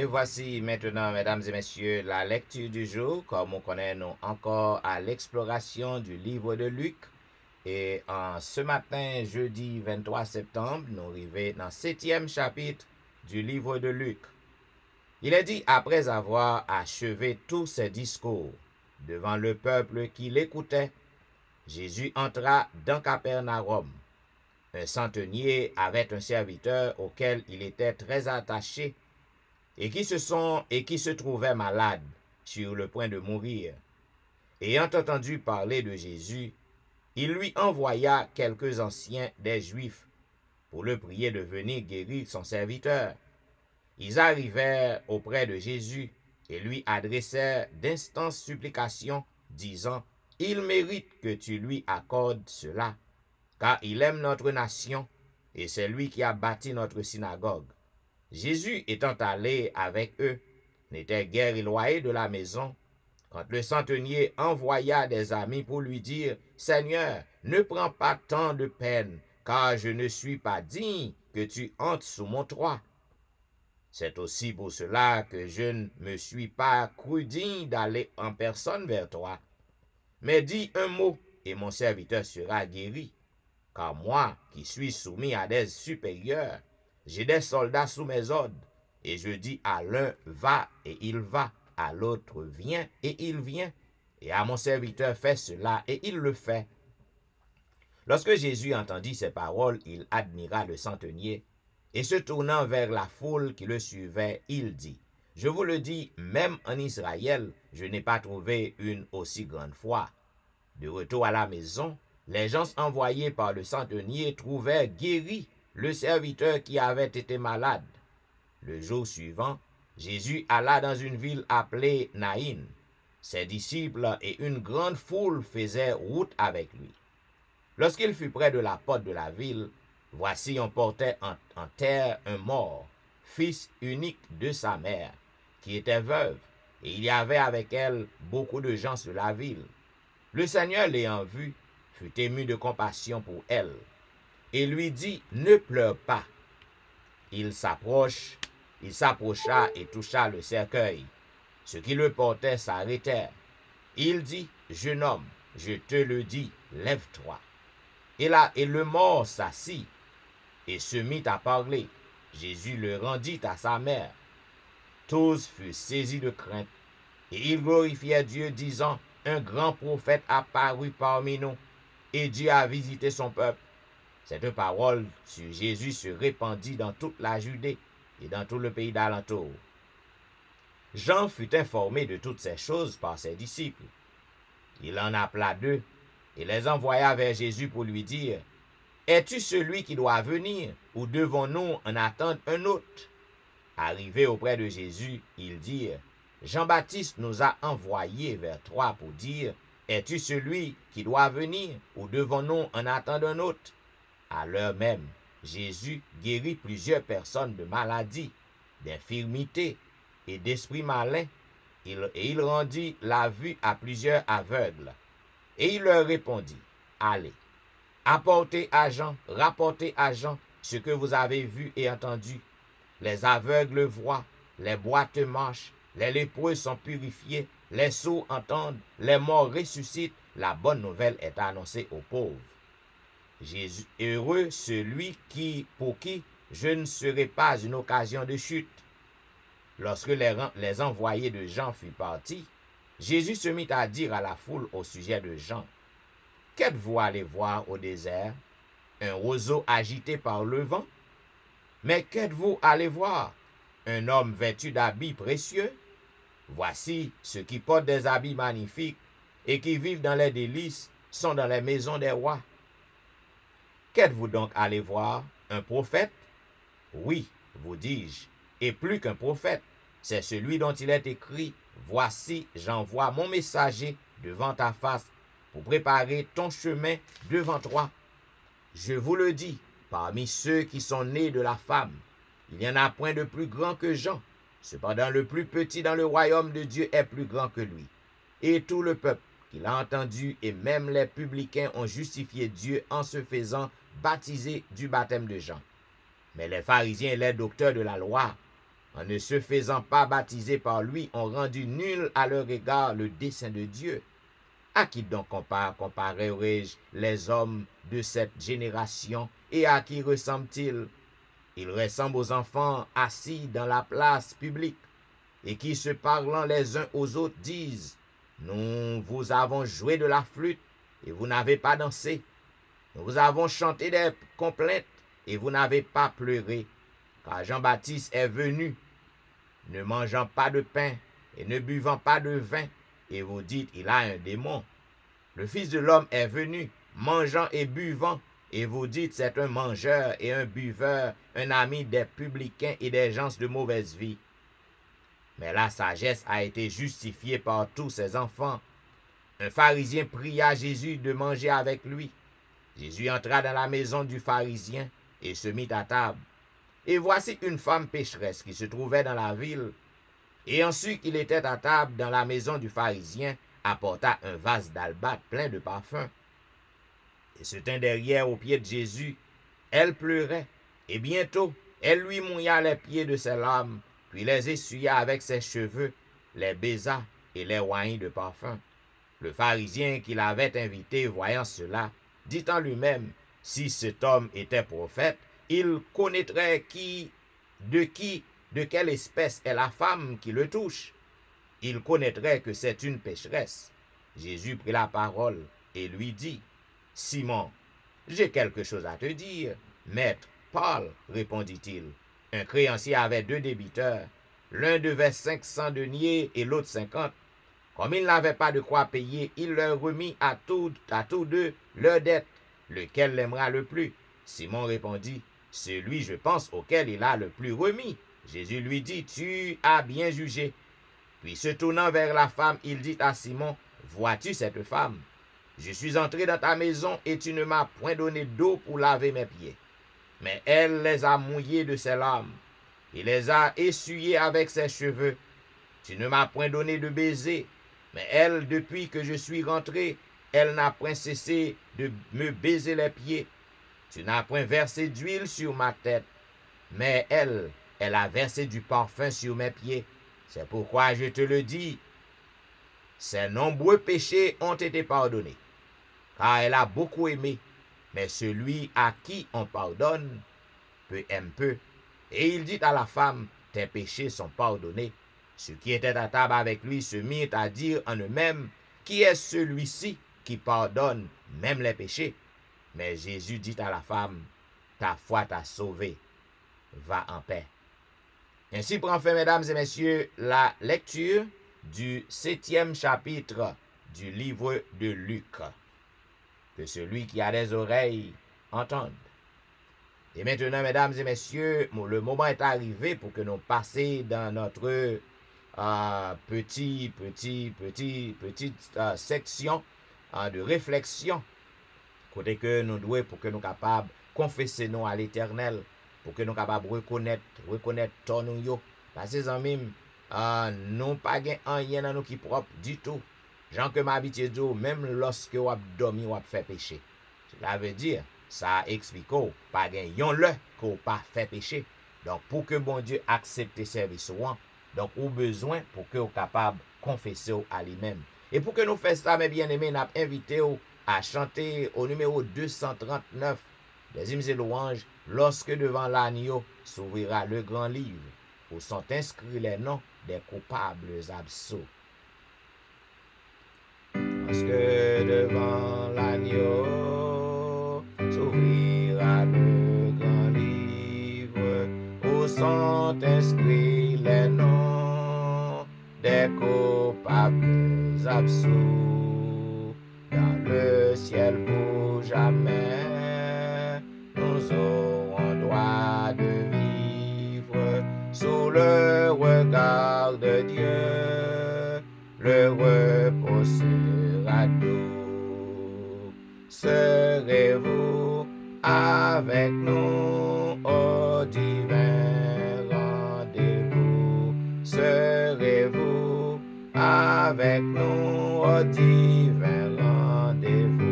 Et voici maintenant, mesdames et messieurs, la lecture du jour. Comme on connaît, nous encore à l'exploration du livre de Luc. Et en ce matin, jeudi 23 septembre, nous arrivons dans le 7e chapitre du livre de Luc. Il est dit, après avoir achevé tous ses discours devant le peuple qui l'écoutait, Jésus entra dans Capernaum. Un centenier avait un serviteur auquel il était très attaché et qui se trouvait malade, sur le point de mourir. Ayant entendu parler de Jésus, il lui envoya quelques anciens des Juifs pour le prier de venir guérir son serviteur. Ils arrivèrent auprès de Jésus et lui adressèrent d'instantes supplications, disant, « Il mérite que tu lui accordes cela, car il aime notre nation, et c'est lui qui a bâti notre synagogue. » Jésus étant allé avec eux, n'était guère éloigné de la maison, quand le centenier envoya des amis pour lui dire, « Seigneur, ne prends pas tant de peine, car je ne suis pas digne que tu entres sous mon toit. C'est aussi pour cela que je ne me suis pas cru digne d'aller en personne vers toi. Mais dis un mot, et mon serviteur sera guéri. Car moi, qui suis soumis à des supérieurs, j'ai des soldats sous mes ordres, et je dis à l'un, va, et il va, à l'autre, viens, et il vient, et à mon serviteur, fais cela, et il le fait. » Lorsque Jésus entendit ces paroles, il admira le centenier, et se tournant vers la foule qui le suivait, il dit, « Je vous le dis, même en Israël, je n'ai pas trouvé une aussi grande foi. » De retour à la maison, les gens envoyés par le centenier trouvèrent guéri le serviteur qui avait été malade. Le jour suivant, Jésus alla dans une ville appelée Naïn. Ses disciples et une grande foule faisaient route avec lui. Lorsqu'il fut près de la porte de la ville, voici on portait en terre un mort, fils unique de sa mère, qui était veuve, et il y avait avec elle beaucoup de gens sur la ville. Le Seigneur, l'ayant vue, fut ému de compassion pour elle, et lui dit, « Ne pleure pas. » Il s'approcha et toucha le cercueil. Ceux qui le portaient s'arrêtèrent. Il dit, « Jeune homme, je te le dis, lève-toi. » Et le mort s'assit et se mit à parler. Jésus le rendit à sa mère. Tous furent saisis de crainte, et ils glorifièrent Dieu, disant, « Un grand prophète apparut parmi nous, et Dieu a visité son peuple. » Cette parole sur Jésus se répandit dans toute la Judée et dans tout le pays d'alentour. Jean fut informé de toutes ces choses par ses disciples. Il en appela deux et les envoya vers Jésus pour lui dire, « Es-tu celui qui doit venir, ou devons-nous en attendre un autre? » Arrivés auprès de Jésus, ils dirent, « Jean-Baptiste nous a envoyés vers toi pour dire, « Es-tu celui qui doit venir, ou devons-nous en attendre un autre? » À l'heure même, Jésus guérit plusieurs personnes de maladies, d'infirmités et d'esprits malins, et il rendit la vue à plusieurs aveugles. Et il leur répondit, « Allez, rapportez à Jean ce que vous avez vu et entendu. Les aveugles voient, les boiteux marchent, les lépreux sont purifiés, les sourds entendent, les morts ressuscitent, la bonne nouvelle est annoncée aux pauvres. Jésus, heureux celui pour qui je ne serai pas une occasion de chute. » Lorsque les envoyés de Jean furent partis, Jésus se mit à dire à la foule au sujet de Jean, « Qu'êtes-vous allé voir au désert? Un roseau agité par le vent? Mais qu'êtes-vous allé voir? Un homme vêtu d'habits précieux? Voici ceux qui portent des habits magnifiques et qui vivent dans les délices sont dans les maisons des rois. Qu'êtes-vous donc allé voir? Un prophète? Oui, vous dis-je, et plus qu'un prophète, c'est celui dont il est écrit, « Voici, j'envoie mon messager devant ta face pour préparer ton chemin devant toi. » Je vous le dis, parmi ceux qui sont nés de la femme, il n'y en a point de plus grand que Jean. Cependant, le plus petit dans le royaume de Dieu est plus grand que lui. Et tout le peuple qui l'a entendu, et même les publicains, ont justifié Dieu en se faisant baptiser du baptême de Jean. Mais les pharisiens et les docteurs de la loi en ne se faisant pas baptiser par lui, ont rendu nul à leur égard le dessein de Dieu. À qui donc comparerai-je les hommes de cette génération, et à qui ressemblent-ils? Ils ressemblent aux enfants assis dans la place publique, et qui, se parlant les uns aux autres, disent: nous vous avons joué de la flûte, et vous n'avez pas dansé. Nous vous avons chanté des complaintes, et vous n'avez pas pleuré. Car Jean-Baptiste est venu, ne mangeant pas de pain, et ne buvant pas de vin, et vous dites: il a un démon. Le Fils de l'homme est venu, mangeant et buvant, et vous dites: c'est un mangeur et un buveur, un ami des publicains et des gens de mauvaise vie. Mais la sagesse a été justifiée par tous ses enfants. Un pharisien pria Jésus de manger avec lui. Jésus entra dans la maison du pharisien et se mit à table. Et voici une femme pécheresse qui se trouvait dans la ville. Et ensuite qu'il était à table dans la maison du pharisien, apporta un vase d'albâtre plein de parfums. Et se tint derrière aux pieds de Jésus. Elle pleurait, et bientôt elle lui mouilla les pieds de ses larmes, puis les essuya avec ses cheveux, les baisa et les oignit de parfum. Le pharisien qui l'avait invité, voyant cela, dit en lui-même: si cet homme était prophète, il connaîtrait de quelle espèce est la femme qui le touche. Il connaîtrait que c'est une pécheresse. Jésus prit la parole et lui dit: Simon, j'ai quelque chose à te dire. Maître, parle, répondit-il. Un créancier avait 2 débiteurs. L'un devait 500 deniers et l'autre 50. Comme il n'avait pas de quoi payer, il leur remit à tous deux leur dette. Lequel l'aimera le plus? Simon répondit: celui, je pense, auquel il a le plus remis. Jésus lui dit: tu as bien jugé. Puis se tournant vers la femme, il dit à Simon: vois-tu cette femme? Je suis entré dans ta maison et tu ne m'as point donné d'eau pour laver mes pieds. Mais elle les a mouillés de ses larmes et les a essuyés avec ses cheveux. Tu ne m'as point donné de baiser. Mais elle, depuis que je suis rentré, elle n'a point cessé de me baiser les pieds. Tu n'as point versé d'huile sur ma tête. Mais elle a versé du parfum sur mes pieds. C'est pourquoi je te le dis, ses nombreux péchés ont été pardonnés, car elle a beaucoup aimé. Mais celui à qui on pardonne, peu aime peu. Et il dit à la femme: tes péchés sont pardonnés. Ceux qui étaient à table avec lui se mirent à dire en eux-mêmes: qui est celui-ci qui pardonne même les péchés? Mais Jésus dit à la femme: ta foi t'a sauvée, va en paix. Ainsi prend fin, mesdames et messieurs, la lecture du 7e chapitre du livre de Luc. Que celui qui a des oreilles entende. Et maintenant, mesdames et messieurs, le moment est arrivé pour que nous passions dans notre petite section de réflexion. Côté que nous devons, pour que nous capables de confesser nous à l'Éternel, pour que nous capables de reconnaître ton nous. Parce que nous pas rien dans nous qui propre du tout. Jean que m'habitué de même lorsque vous dormi ou fait péché. Cela veut dire, ça explique pas yon le qu'on pas fait péché. Donc pour que bon Dieu accepte service donc ou besoin pour que vous capable confesser à lui-même. Et pour que nous fassions ça, mes bien-aimés, nous invité à chanter au numéro 239 des hymnes et louanges, lorsque devant l'agneau s'ouvrira le grand livre, où sont inscrits les noms des coupables absous. Lorsque devant l'agneau s'ouvrira le grand livre, où sont inscrits les noms des coupables absous, dans le ciel pour jamais, nous aurons droit de vivre sous le regard de Dieu, le repos sera doux. Serez-vous avec nous au divin rendez-vous? Serez-vous avec nous au divin rendez-vous?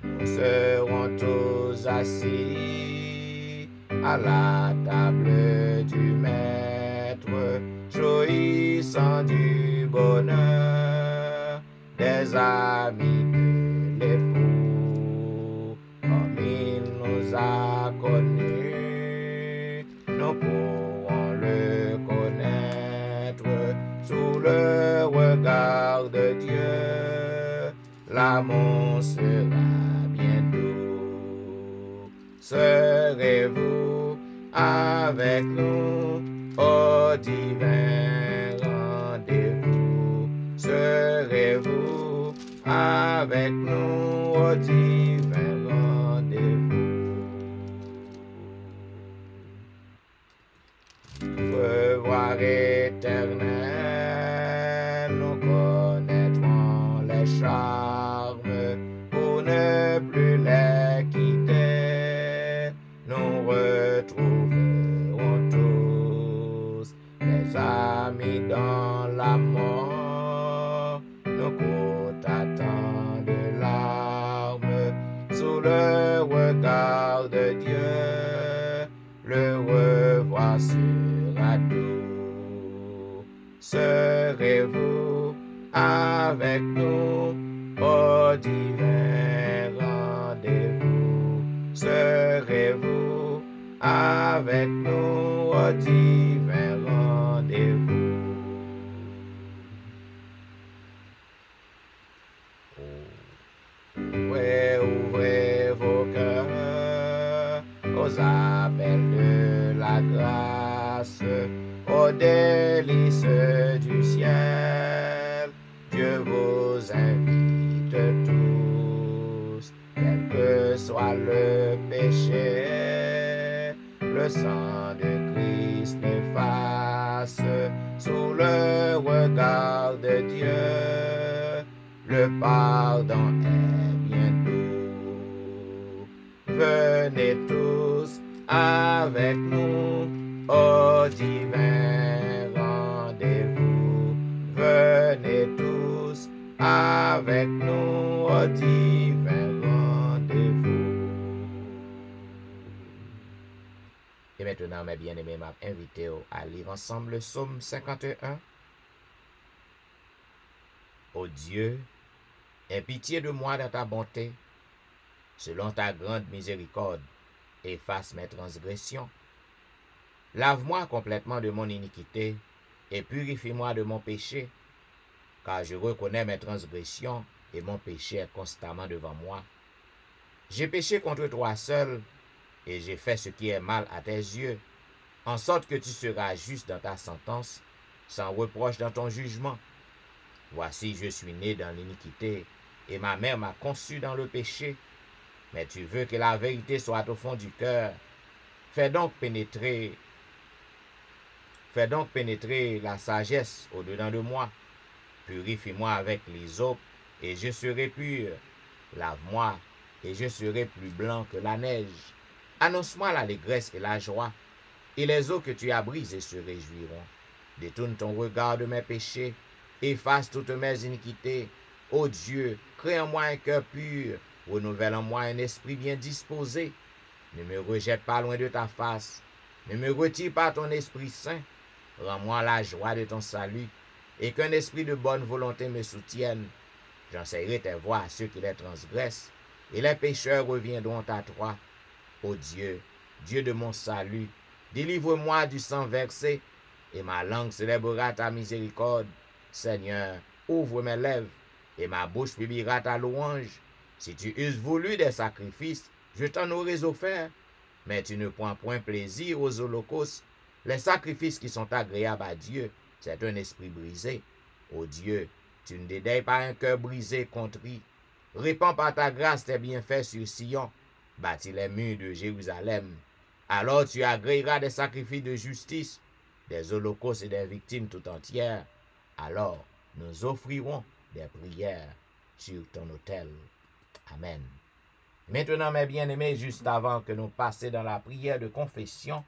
Nous serons tous assis à la table du maître, jouissant du bonheur des amis de l'époux. Comme il nous a connus, nous pourrons le connaître sous le regard de Dieu. L'amour sera bientôt. Serez-vous avec nous au divin rendez-vous? Serez-vous avec nous au divin rendez-vous? Revoir éternel, nous connaîtrons les charmes pour ne plus les quitter. Nous retrouverons tous les amis dans la mort. Nos côtes attendent larmes sous le regard de Dieu. Le revoir sera doux. Serez-vous avec nous au divin rendez-vous? Serez-vous avec nous au divin rendez-vous? Ouvrez vos cœurs aux appels de la grâce, aux délices du ciel. Dieu vous invite tous, quel que soit le péché, le sang de Christ efface sous le regard de Dieu. Le pardon est bientôt. Venez tous avec nous au divin rendez-vous. Venez tous avec nous au divin rendez-vous. Et maintenant, mes bien-aimés, m'a invité à lire ensemble le psaume 51. Ô Dieu, aie pitié de moi dans ta bonté, selon ta grande miséricorde, efface mes transgressions. Lave-moi complètement de mon iniquité et purifie-moi de mon péché, car je reconnais mes transgressions et mon péché est constamment devant moi. J'ai péché contre toi seul et j'ai fait ce qui est mal à tes yeux, en sorte que tu seras juste dans ta sentence, sans reproche dans ton jugement. Voici, je suis né dans l'iniquité, et ma mère m'a conçu dans le péché. Mais tu veux que la vérité soit au fond du cœur. Fais donc pénétrer la sagesse au-dedans de moi. Purifie-moi avec l'hysope, et je serai pur. Lave-moi, et je serai plus blanc que la neige. Annonce-moi l'allégresse et la joie, et les eaux que tu as brisées se réjouiront. Détourne ton regard de mes péchés, efface toutes mes iniquités. Ô Dieu, crée en moi un cœur pur, renouvelle en moi un esprit bien disposé. Ne me rejette pas loin de ta face, ne me retire pas ton Esprit Saint. Rends-moi la joie de ton salut, et qu'un esprit de bonne volonté me soutienne. J'enseignerai tes voies à ceux qui les transgressent, et les pécheurs reviendront à toi. Ô Dieu, Dieu de mon salut, délivre-moi du sang versé, et ma langue célébrera ta miséricorde. Seigneur, ouvre mes lèvres, et ma bouche publiera ta louange. Si tu eusses voulu des sacrifices, je t'en aurais offert, mais tu ne prends point plaisir aux holocaustes. Les sacrifices qui sont agréables à Dieu, c'est un esprit brisé. Ô Dieu, tu ne dédaignes pas un cœur brisé, contrit. Répands par ta grâce tes bienfaits sur Sion, bâtis les murs de Jérusalem. Alors tu agréeras des sacrifices de justice, des holocaustes et des victimes tout entières. Alors nous offrirons des prières sur ton autel. Amen. Maintenant, mes bien-aimés, juste avant que nous passions dans la prière de confession,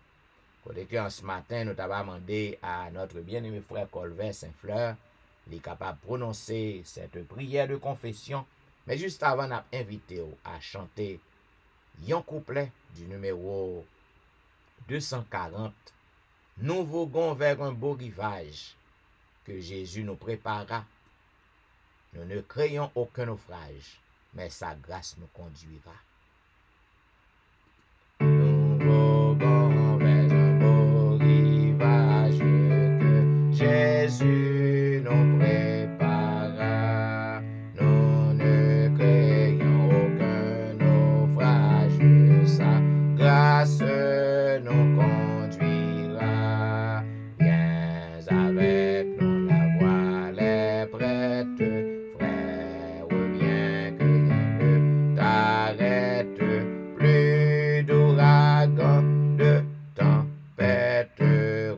côté que ce matin, nous t'avons demandé à notre bien-aimé frère Colbert Saint-Fleur, il est capable de prononcer cette prière de confession. Mais juste avant, nous invité à chanter un couplet du numéro 240, nous voguons vers un beau rivage que Jésus nous prépara. Nous ne craignons aucun naufrage, mais sa grâce nous conduira. Nous voguons vers un beau rivage que Jésus nous prépara. Nous ne craignons aucun naufrage, sa grâce nous conduira. Viens avec nous, la voile est prête. Frère, reviens que rien ne t'arrête. Plus d'ouragan, de tempête,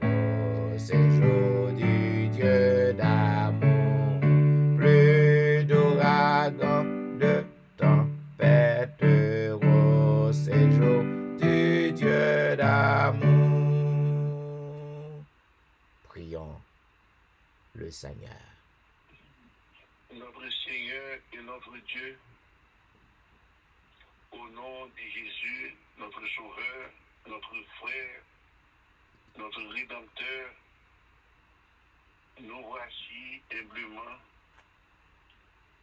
au séjour du Dieu d'amour. Plus d'ouragan, de tempête, au séjour du Dieu d'amour. Prions le Seigneur. Notre Seigneur et notre Dieu, au nom de Jésus, notre Sauveur, notre frère, notre Rédempteur, nous voici humblement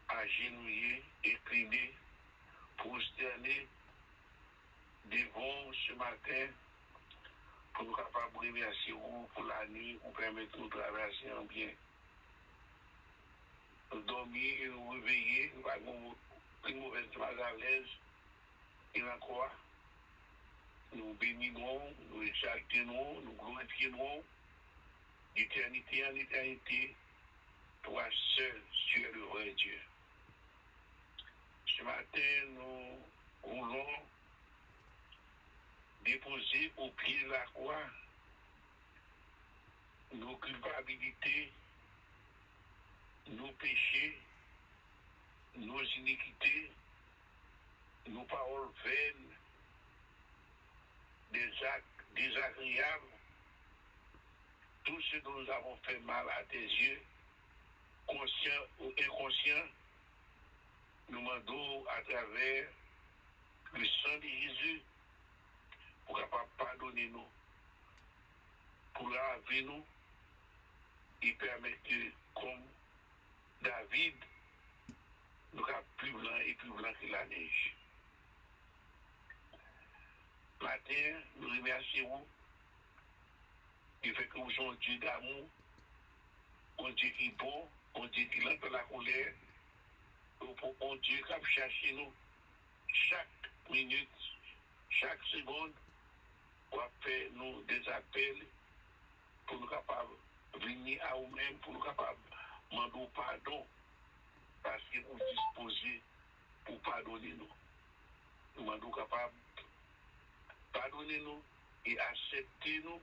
agenouillés, inclinés, prosternés devant ce matin pour nous capables de remercier vous pour la nuit, pour permettre de nous traverser en bien. Nous dormir et nous réveiller, nous avons une mauvaise mal à l'aise et la croix. Nous bénirons, nous exalterons, nous glorifierons d'éternité en éternité, toi seul, tu es le vrai Dieu. Ce matin, nous voulons déposer au pied de la croix nos culpabilités, nos péchés, nos iniquités, nos paroles vaines, des actes désagréables, tout ce dont nous avons fait mal à tes yeux, conscients ou inconscients, nous demandons à travers le sang de Jésus pour capable pardonner nous, pour laver nous et permettre que, comme David, nous sommes plus blancs et plus blancs que la neige. Matin, nous remercions du fait que vous êtes un Dieu d'amour, un Dieu qui est bon, un Dieu qui lance la colère, un Dieu qui a cherché nous chaque minute, chaque seconde, pour faire nous des appels pour nous capables de venir à nous-mêmes, pour nous capables de demander pardon, parce que nous disposons pour pardonner nous. Nous demandons capables de pardonner nous et accepter nous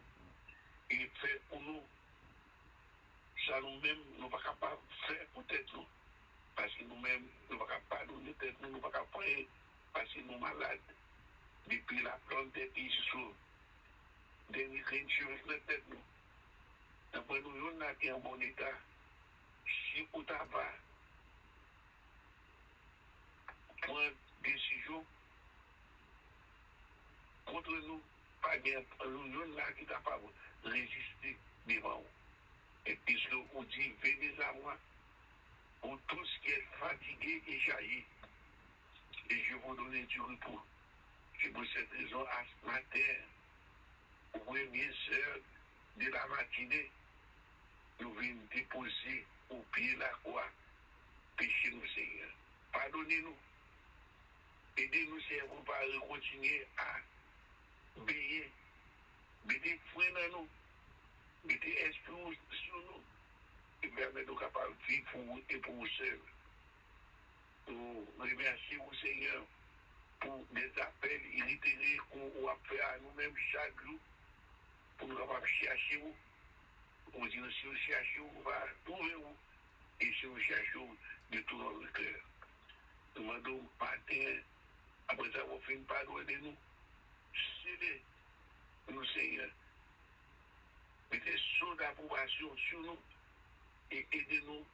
et faire pour nous. Ça nous-mêmes, nous ne sommes pas capables de faire peut-être nous. Parce que nous-mêmes, nous ne sommes pas capables de pardonner tête nous, nous ne sommes pas capables de parce que nous sommes malades. Depuis la plante des pays sur dernier créature avec la tête nous. Après nous, nous sommes en bon état. Si vous n'avez pas prendre décision contre nous, pas bien, nous là qui est capable de résister devant vous. Et puisque vous dites, venez à moi, pour tous qui êtes fatigués et jaillis, et je vous donner du repos. C'est pour cette raison, à ce matin, aux premières heures de la matinée, nous venons déposer au pied de la croix, péchez-nous, Seigneur. Pardonnez-nous. Aidez-nous, Seigneur, pour ne pas continuer à veiller. Mettez foi dans nous. Mettez esprit sur nous. Et permettez-nous capables de vivre pour vous et pour vous seuls. Nous remercions, Seigneur, pour des appels irrités qu'on va faire à nous-mêmes chaque jour, pour nous capables de chercher vous. On dit, si nous cherchons, on va trouver vous. Et si nous cherchons de tout notre cœur. Nous demandons matin, après avoir fait une pardonner nous, cédez nous, Seigneur. Mettez son d'approbation sur nous et aidez-nous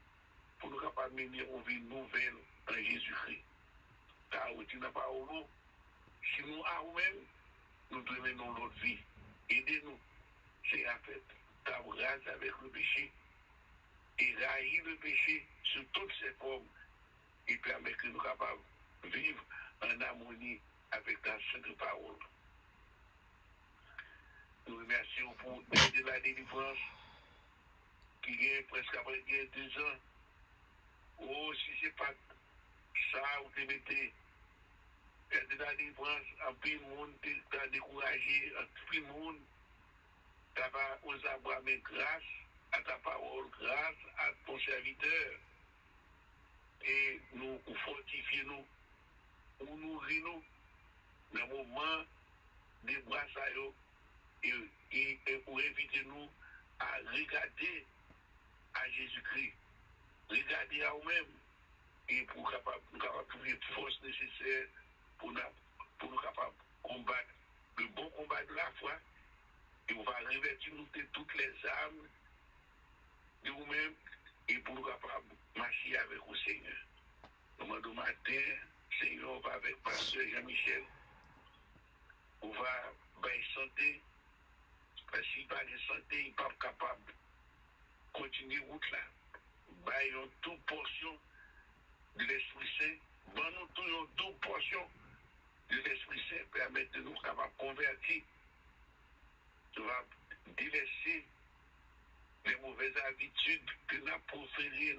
pour nous capables de mener une vie nouvelle en Jésus-Christ. Car tu n'as pas au nous, si nous à nous-mêmes, nous devons mener notre vie. Aidez-nous. C'est en fait ta grâce avec le péché et railler le péché sous toutes ses formes et permet que nous soyons capables de vivre en harmonie avec ta sainte parole. Nous remercions pour aider la délivrance qui est presque après 2 ans. Oh, si ce n'est pas ça, vous te mettez aider la délivrance, un peu de monde t'a découragé, un peu de monde t'a pas osé avoir, mais grâce à ta parole, grâce à ton serviteur, et nous fortifions nous, ou nourrir nous dans le moment des brassailles et pour éviter nous à regarder à Jésus-Christ, regarder à nous-mêmes et pour nous capables trouver force nécessaire pour nous capables de combattre le bon combat de la foi et on va revêtir nous de toutes les armes de nous-mêmes et pour nous capables de marcher avec le Seigneur. Nous demandons matin, Seigneur, on va avec Pasteur Jean-Michel, on va bailler santé, parce qu'il n'a pas de santé, il n'est pas capable de continuer route là. Baillons toute portion de l'Esprit Saint, nous toujours toute portion de l'Esprit Saint, permettre de nous capables de convertir, de délaisser les mauvaises habitudes que nous avons proférées,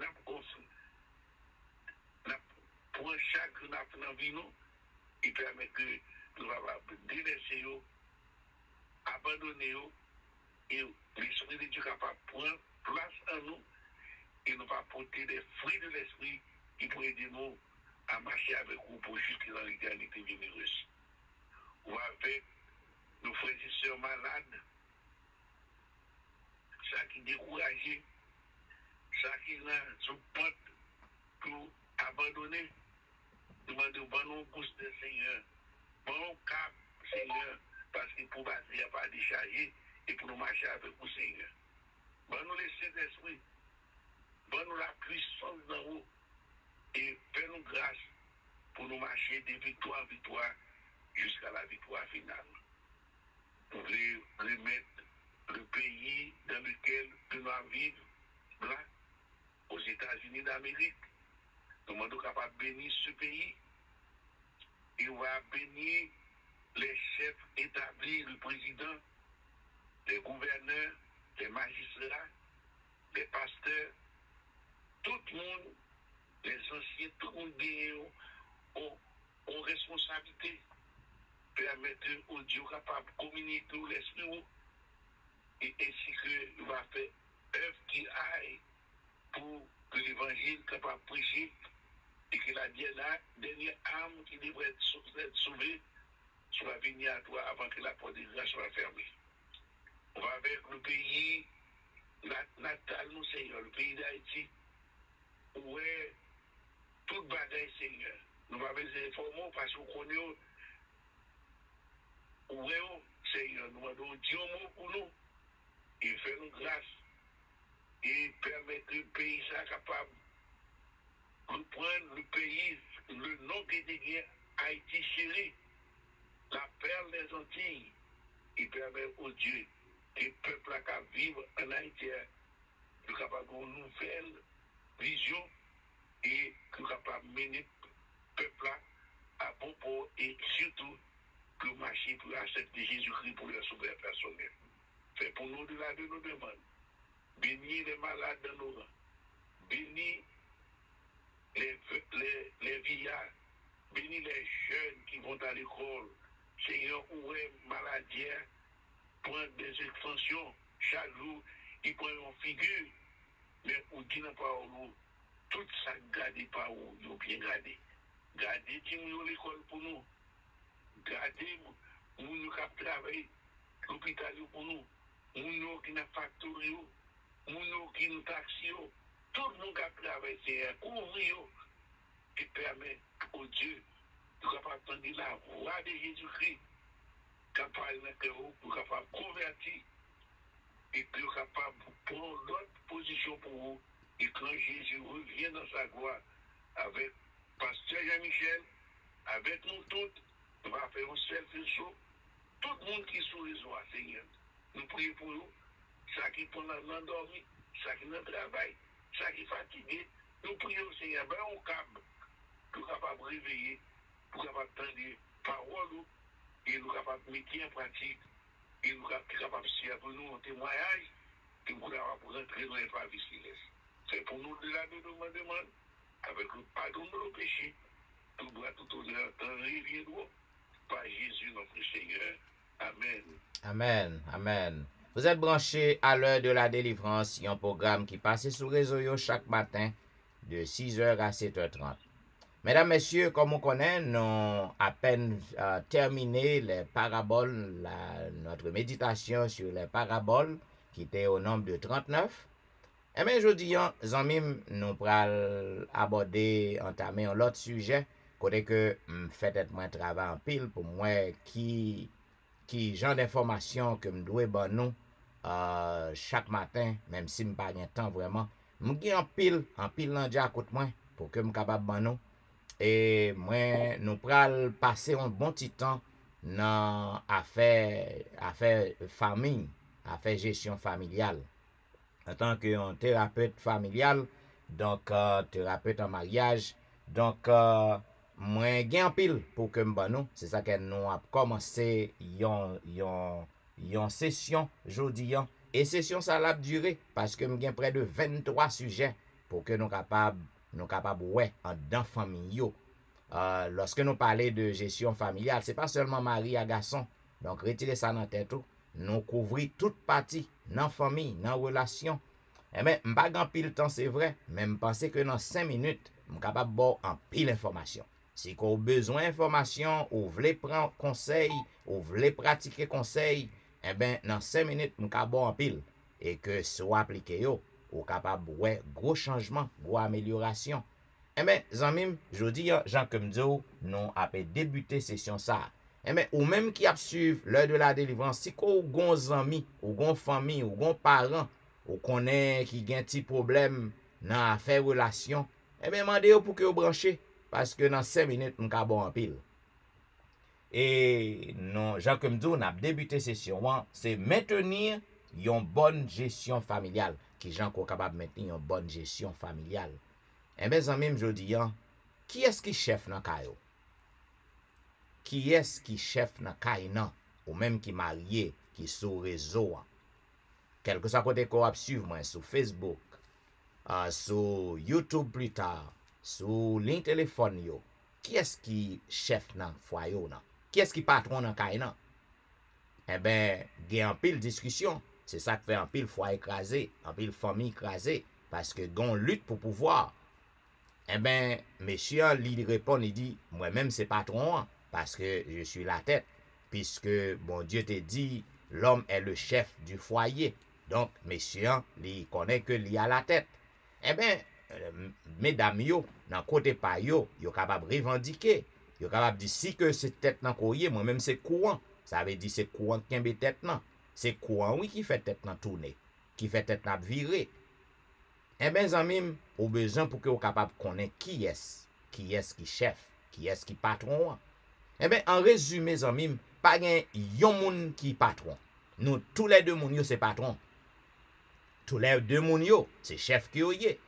pour chaque que nous avons dans la vie, il permet que nous allons délaisser, abandonner, et l'Esprit de Dieu capable de prendre place en nous, et nous va porter des fruits de l'Esprit qui pourraient aider nous à marcher avec vous pour jusqu'à dans l'éternité bienheureuse. Ou avec nos frères et sœurs malades, ça qui découragé, ça qui n'a son pote pour abandonner, demandez bon pouce de Seigneur, bon cap Seigneur, parce que pour battre, il n'y a pas décharger et pour nous marcher avec vous Seigneur. Bon nous laisser d'esprit, bon nous la puissance dans vous et fais-nous grâce pour nous marcher de victoire en victoire jusqu'à la victoire finale. Nous voulons remettre le pays dans lequel nous vivons, là, aux États-Unis d'Amérique. Nous sommes capables de bénir ce pays et on va bénir les chefs établis, le président, les gouverneurs, les magistrats, les pasteurs, tout le monde, les anciens, tout le monde ont responsabilité. Permettre aux Dieu capable de communiquer l'esprit et ainsi que va faire œuvre qui aille pour que l'évangile capable de prêcher et que la dernière âme qui devrait être sauvée soit venue à toi avant que la porte de grâce soit fermée. On va avec le pays natal, nous Seigneur, le pays d'Haïti, où est toute bagaille Seigneur. Nous va avec les informations parce qu'on connaît où est Seigneur, nous demandons Dieu pour nous et fait nous grâce et permettre que le pays soit capable de prendre le pays, le nom qui est Haïti chéri, la perle des Antilles, et permet au Dieu que le peuple qui vit en Haïti soit capable d'une nouvelle vision et soit capable de mener le peuple à bon port et surtout que le marché pour accepter Jésus-Christ pour le sauveur personnel. Fait pour nous de la de nos demandes. Bénis les malades dans nos rangs. Bénis les vieillards. Bénis les jeunes qui vont à l'école. Seigneur, où est maladie, prendre des extensions. Chaque jour, ils prennent une figure. Mais où dit n'a pas où tout ça gardé par où ils ont bien gardé. Gardez l'école pour nous. Gardez nous qui travaillent l'hôpital pour nous. Nous qui n'a factory, nous qui nous taxi, tout le monde qui travaille, c'est un couvrir qui permet au Dieu de capable de la voix de Jésus-Christ, capable de convertir et de capable de prendre l'autre position pour vous. Et quand Jésus revient dans sa gloire avec Pasteur Jean-Michel, avec nous tous, on va faire un seul show. Tout le monde qui est sous les oies, Seigneur, nous prions pour eux. Ça qui pendant l'endormi, ça qui dans le travail, ça qui fatigué, nous prions au Seigneur, ben on câble, pour capable de réveiller, pour capable d'entendre parole, et nous capable de mettre en pratique, et nous capable de faire pour nous un témoignage, et nous capable de rentrer dans les paradis célestes. C'est pour nous de la demande, avec le pardon de nos péchés, tout doit tout honneur, en reviendront par Jésus notre Seigneur. Amen. Amen, amen. Vous êtes branchés à l'heure de la délivrance, un programme qui passe sur réseau yo chaque matin de 6h à 7h30. Mesdames, messieurs, comme on connaît, nous avons à peine terminé les paraboles, notre méditation sur les paraboles, qui était au nombre de 39. Et bien, aujourd'hui, nous allons aborder, entamer un autre sujet, côté que fait être moins travail en pile pour moi qui genre d'information que me dois ban nous chaque matin, même si me pas de temps vraiment, me gen en pile nan dia côté moi pour que me capable ban nous. Et moi nous pral passer un bon petit temps dans affaire famille, affaire gestion familiale. En tant que thérapeute familial, donc thérapeute en mariage, donc moi gen pile pour que me ban nous, c'est ça que nous a commencé yon session jodi an, et session ça l'a duré parce que me gen près de 23 sujets pour que nous capable ouais en dans famille yo. Lorsque nous parlons de gestion familiale, c'est pas seulement mari à garçon. Donc retirez ça dans tête tout. Nous couvrir toute partie dans famille, dans relation. Eh bien, m'pas grand pile temps c'est vrai, mais me penser que dans 5 minutes, m'm capable bon en pile information. Si vous avez besoin d'informations, ou voulez prendre conseil, ou voulez pratiquer conseil, eh bien, dans 5 minutes, m'm capable bon en pile. Et que soit appliqué yo, ou capable ouais gros changement, gros amélioration. Eh bien, zanmim, jodi Jean comme nous avons débuté session ça. Eh bien, ou même qui a suivi l'heure de la délivrance, si vous avez des amis, ou des famille, ou des parents, ou connaît qui gen ti problème dans affaire relation, eh bien, demandez pour que vous branchez, parce que dans 5 minutes, nous avons bon en pile. Et non, Jean comme nous avons débuté session, c'est maintenir une bonne gestion familiale, qui Jean est capable de maintenir une bonne gestion familiale. Eh bien, zanmim, je dis, qui est-ce qui chef dans kayo? Qui est-ce qui chef dans kayo nan? Ou même qui marié, qui sur réseau? Quel que soit côté qu'on suivre moi sur Facebook, sur YouTube plus tard, sur ligne téléphone yo. Qui est-ce qui chef dans foyer nan? Qui est-ce qui patron dans kayo nan? Eh bien, il y a un pile discussion. C'est ça qui fait un pile foyer écrasé, un pile famille écrasé, parce que gon lutte pour pouvoir. Eh bien, monsieur, il répond, il dit, moi-même, c'est patron, parce que je suis la tête, puisque, bon Dieu te dit, l'homme est le chef du foyer. Donc, monsieur, il connaît que il a la tête. Eh bien, mesdames, yo, dans côté pa yo capable de revendiquer. Yo capable de dire, si que c'est tête dans courrier, moi-même, c'est courant. Ça veut dire, c'est courant qui est tête nan. C'est courant, oui, qui fait tête nan tourner, qui fait tête nan virer. Eh bien, zanmim, ou besoin pour que vous capable de connaître qui est qui chef, qui est qui patron. Eh bien, en résumé, zanmim, pas yon moun qui patron. Nous, tous les deux moun yo, c'est patron. Tous les deux moun yo, c'est chef qui yo yé.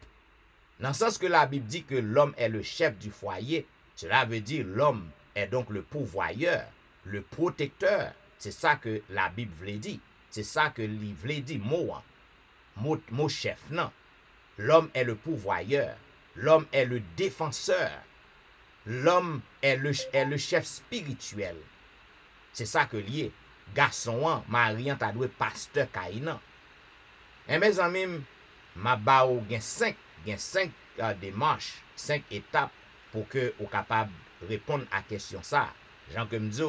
Dans le sens que la Bible dit que l'homme est le chef du foyer, cela veut dire l'homme est donc le pourvoyeur, le protecteur. C'est ça que la Bible veut dire. C'est ça que il veut dire, mot chef, non. L'homme est le pourvoyeur. L'homme est le défenseur. L'homme est le chef spirituel. C'est ça que lié. Garçon, mariant, ta doué pasteur kainan. Et mes amis, ma ba ou gen 5 démarches, 5 étapes pour que vous capable répondre à question ça. Jean comme dit,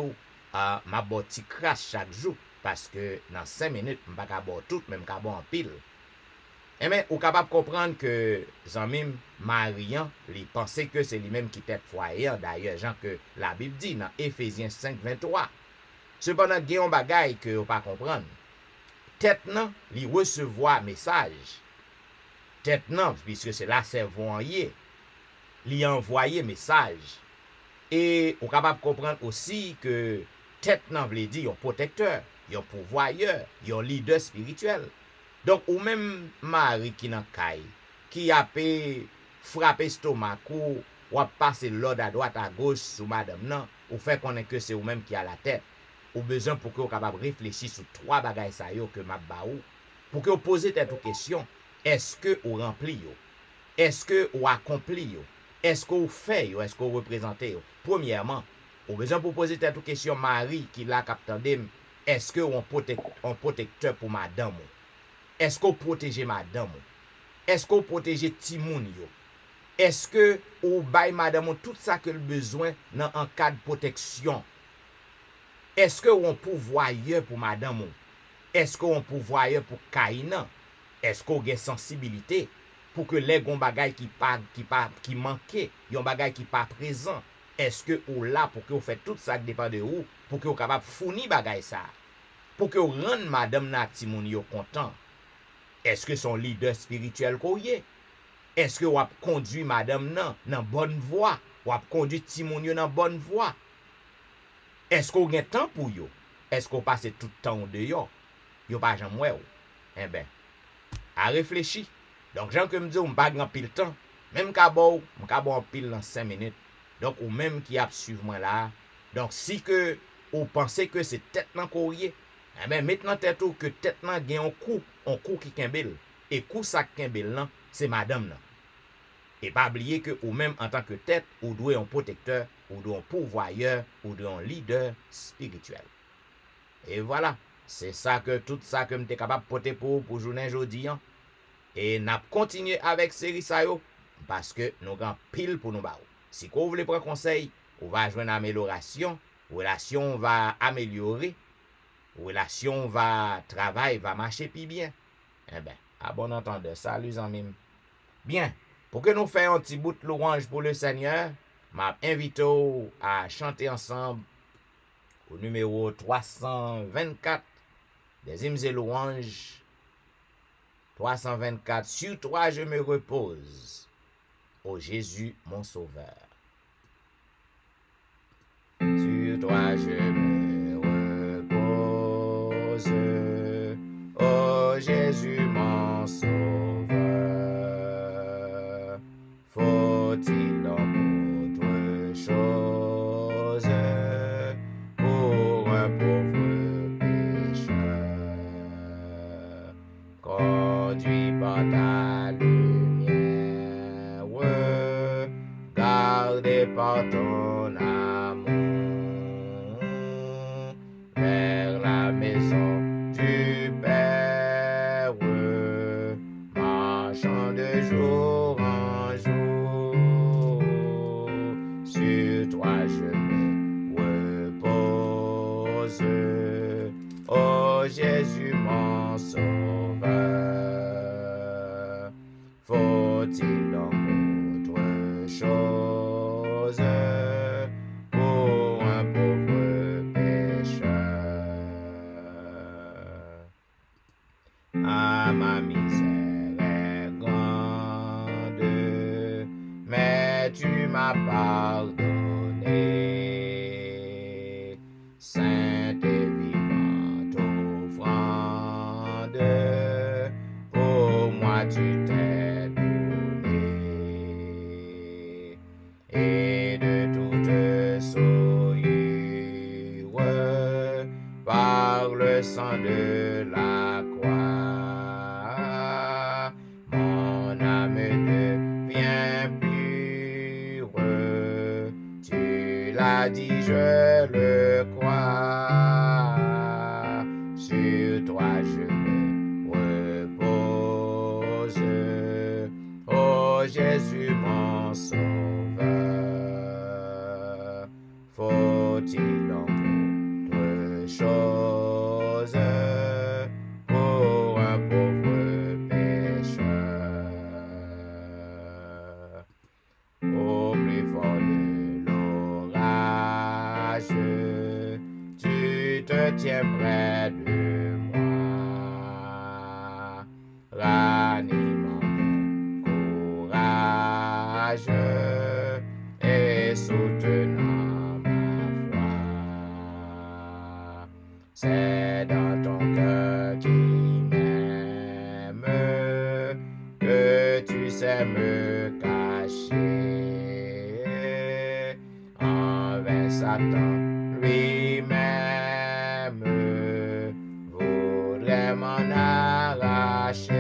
ma boti crash chaque jour parce que dans 5 minutes, je ne peux pas boire tout, même pas boire en pile. Et bien, vous capable de comprendre que Zanmim mariant, il pensait que c'est lui-même qui tête foyer. D'ailleurs, Jean que la Bible dit dans Éphésiens 5, 23. Cependant, il y a un bagay que vous ne pas comprendre. Tête nan, il recevoir message. Tête nan, puisque c'est la cerveau il envoyé message. Et vous capable de comprendre aussi que tête nan veut dire un protecteur. yon pourvoyeur, yon leader spirituel. Donc, ou même Marie qui nan kay, qui a frappé stomac ou a passé l'ordre à droite à gauche sous madame nan, ou fait connaître que c'est ou même qui a la tête. Ou besoin pour que vous capable réfléchir sur 3 bagages ça yo que m'a ba ou, pour que vous posez cette question, est-ce que vous rempli yo? Est-ce que vous accompli yo? Est-ce que vous fait yo? Est-ce que vous représentez yo? Premièrement, vous besoin pour poser cette question Marie qui la captandem, est-ce que vous un protecteur pour madame? Est-ce que vous protégez madame? Est-ce que vous protégez Timoun yo? Est-ce que vous baille madame tout ça que le besoin dans un cas de protection? Est-ce que vous un pourvoyeur pour madame? Est-ce que vous un pourvoyeur pour Kaina? Est-ce que vous avez sensibilité pour que les gon bagay qui manquait, yon bagay qui pas présent? Est-ce que vous là pour que vous faites tout ça qui dépend de vous, pour que vous capable fournir bagay ça? Pour que vous rende madame na Timoun yo content? Est-ce que son leader spirituel qu'on y est? Est-ce que vous avez conduit madame nan bonne voie? Vous avez conduit Timoun yo nan bonne voie? Est-ce que vous avez temps pour yo? Est-ce que vous passez tout le temps dehors? Yo pas jamais ouais. Eh ben, à réfléchir. Donc, gens que me dit, on pas grand pile temps. Même qu'à bon en pile dans 5 minutes. Donc, ou même qui a suivre moi là. Donc, si que vous pensez que c'est tête nan courrier, eh ben, maintenant tête ou que tête nan gen un coup qui kembel. Et coup ça kembel nan, c'est madame nan. Et pas oublier que ou même en tant que tête, ou doit un protecteur, ou doit un pourvoyeur, ou doit un leader spirituel. Et voilà, c'est ça que tout ça que m'étais capable de porter pour journée aujourd'hui. Et n'a continué avec série ça yo parce que nous avons pile pour nous ba. Si vous voulez prendre conseil, on va joindre amélioration, relation va améliorer, relation va travail va marcher puis bien. Eh ben, à bon entendeur, salut amis. Bien, pour que nous fassions un petit bout de louange pour le Seigneur, m'a invité à chanter ensemble au numéro 324 des hymnes et louanges. 324, sur toi je me repose, ô Jésus mon sauveur. Sur toi je me repose, ô Jésus mon sauveur. Faut-il donc autre chose pour un pauvre pécheur? Conduit par ta lumière, gardé par ton amour, vers la maison du Père, marchant de jour en jour. Sur toi je me repose, ô Jésus mon sauveur. Faut-il donc autre chose pour un pauvre pécheur? Ah, ma misère est grande, mais tu m'as pardonné. Sainte et vivante offrande, pour moi tu t'es donné. Et de toute souillure, par le sang de la croix, mon âme devient pure. Tu l'as dit, je le crois. Sur toi je me repose, ô Jésus mon sauveur. Faut-il donc autre chose pour un pauvre pécheur? Au plus fort de l'orage, tu te tiens près de moi, ranimant mon courage et soutenant ma foi. C'est dans voulais me cacher. En vain Satan lui-même voudrait m'en arracher.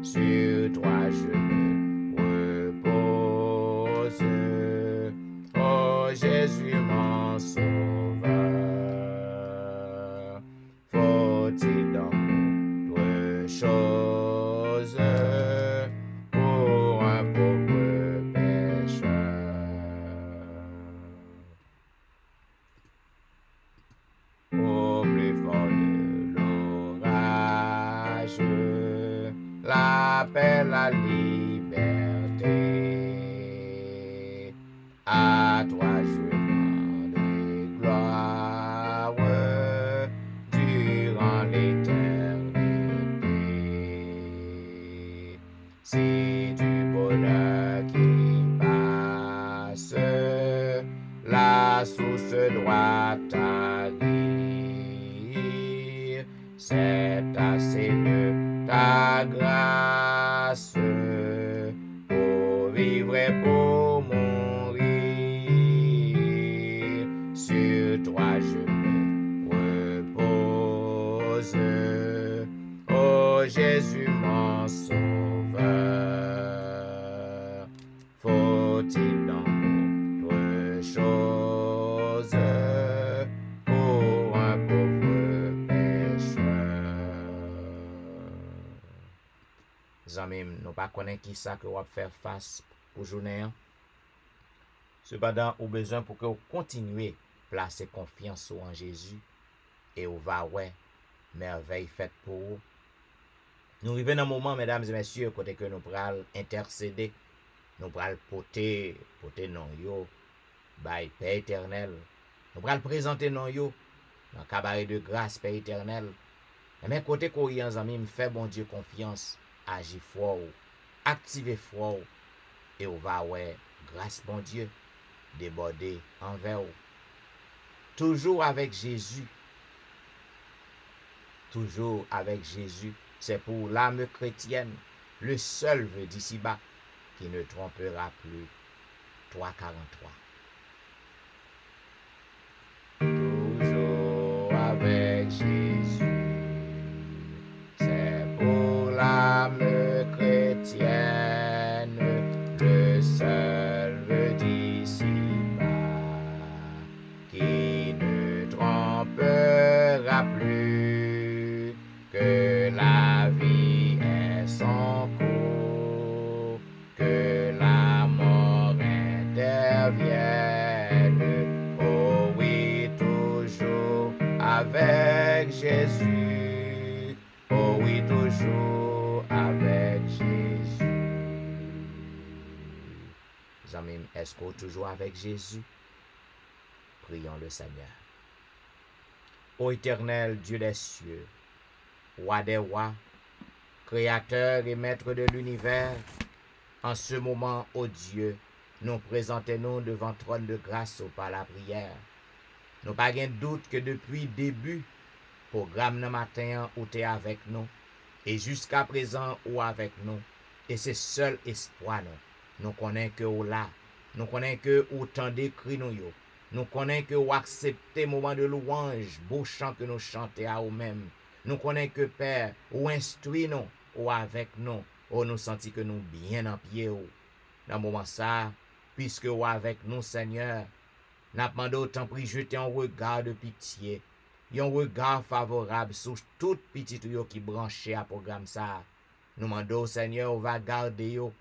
Sur toi je me repose, oh Jésus mon sauveur. Faut-il donc autre chose pour un pauvre pécheur? Au plus fort de l'orage, l'appel à liberté. À toi je rendrai gloire durant l'éternité. Si du bonheur qui passe, la source doit tarir, c'est assez de ta grâce pour vivre et pour mourir. Sur toi je me repose, oh Jésus mon sauveur. Faut-il donc autre chose pour un pauvre pécheur? Zami, nous pas connaître qui ça que vous faire face pour journée. Cependant, au besoin pour que vous continuez placer confiance en Jésus et vous va ouais merveille faite pour vous. Nous arrivons dans un moment, mesdames et messieurs, côté que nous pral intercéder, nous pral porter non yo, by Père éternel. Nous pral présenter non yo dans cabaret de grâce Père éternel. Mais côté qu'on y en amis, me fait bon Dieu confiance, agir fort, activer fort et on va ouais grâce bon Dieu déborder envers vous. Toujours avec Jésus. Toujours avec Jésus. C'est pour l'âme chrétienne, le seul vœu d'ici-bas qui ne trompera plus. 3:43. Toujours avec Jésus. C'est pour l'âme chrétienne, le seul vœu d'ici-bas qui ne trompera plus, que la vie est son cours, que la mort intervienne. Oh oui, toujours avec Jésus. Oh oui, toujours avec Jésus. Amis, est-ce qu'on est toujours avec Jésus? Prions le Seigneur. Ô éternel Dieu des cieux, roi des rois, créateur et maître de l'univers, en ce moment, ô Dieu, nous présentons-nous devant trône de grâce par la prière. Nous pas de doute que depuis le début, programme de matin où tu es avec nous, et jusqu'à présent ou avec nous, et c'est seul espoir nous. Nous connaissons que ou là, nous connaissons que ou tant d'écrit nous yo. Nous connaissons que ou accepter moment de louange, beau chant que nous chantons à nous-mêmes. Nous connaissons que Père, ou instruit nous, ou avec nous, ou nous senti que nous bien en pied ou. Dans le moment ça, puisque ou avec nous Seigneur, nous demandons autant pris jeter un regard de pitié, un regard favorable sur tout petit yo qui branché à programme ça. Nous demandons Seigneur, on va garder yo,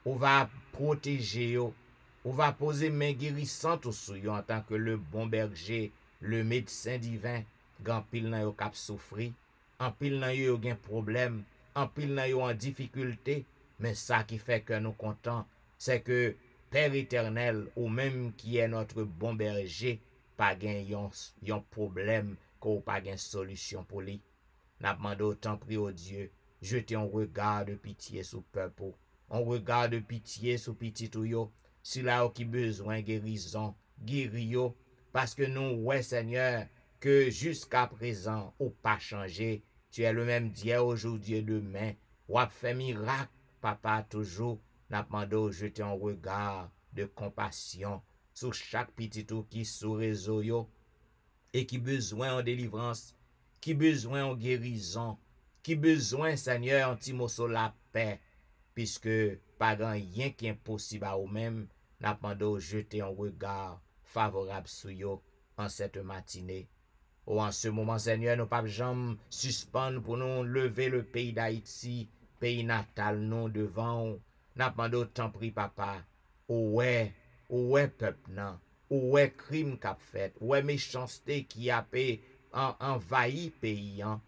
on va protéger yo, on va poser main guérissante sur yo en tant que le bon berger, le médecin divin, gan pile nan yo k'ap souffri, en pile nan yo gen problème, en pile nan yo en difficulté, mais ça qui fait que nous contents, c'est que Père éternel, ou même qui est notre bon berger, pas gen yon problème, qu'on pas gen solution pour lui. N'a demandé autant prier au Dieu, jeter un regard de pitié sur peuple, un regard de pitié sur petit ou yo, si là qui besoin guérison, guéri yo, parce que nous, ouais Seigneur, que jusqu'à présent, ou pas changé, tu es le même Dieu aujourd'hui et demain, ou ap fait miracle, papa, toujours, n'a demandé jeter un regard de compassion sur chaque petit tout qui sous réseau yo, et qui besoin en délivrance, qui besoin en guérison, qui besoin, Seigneur, en timoso la paix, puisque pas grand rien qui est impossible à vous-même, n'a demandé jeter un regard favorable sur yo en cette matinée. Oh, en ce moment, Seigneur, nous pas jamais suspendre pour nous lever le pays d'Haïti, pays natal, nous devant. N'a demandé autant pris, papa. Ouais, peuple, non. Ouais, crime qu'a fait. Ouais, méchanceté qui a envahi pays, hein.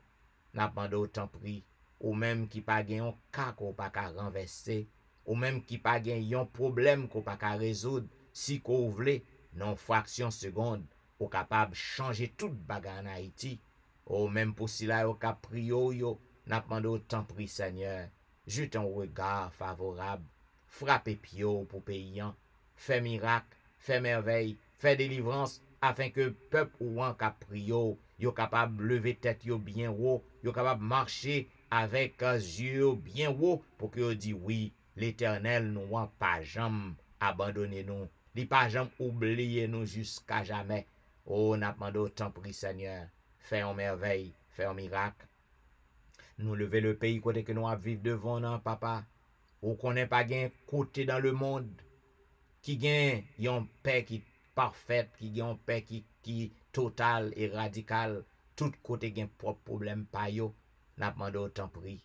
N'a demandé autant pris. Ou même qui pas gagné un cas qu'on pas qu'à renverser. Ou même qui pas gagné un problème qu'on pas qu'à résoudre. Si qu'on voulait, non fraction seconde, ou capable de changer toute bagarre en Haïti. Ou même pour si là, ou cap prio yo, n'a demandé autant pris, Seigneur. Jute un regard favorable. Frappe pio pour paysan. Fait miracle, fait merveille, fait délivrance, afin que peuple ou en cap prio, yo capable lever tête yo bien haut, yo capable marcher avec yeux bien haut, pour que yo dit oui, l'Éternel nous a pas jamais abandonné nous. Il pas jamais oublié nous jusqu'à jamais. Oh, n'a demandé autant pris, Seigneur. Fais en merveille, fais un miracle. Nous lever le pays côté que nous à vivre devant nous, papa. Ou qu'on n'est pas gain côté dans le monde qui gagne yon paix qui parfaite, qui gagne paix qui totale et radicale. Tout côté gain propre problème pa yo. N'a demandé autant pris.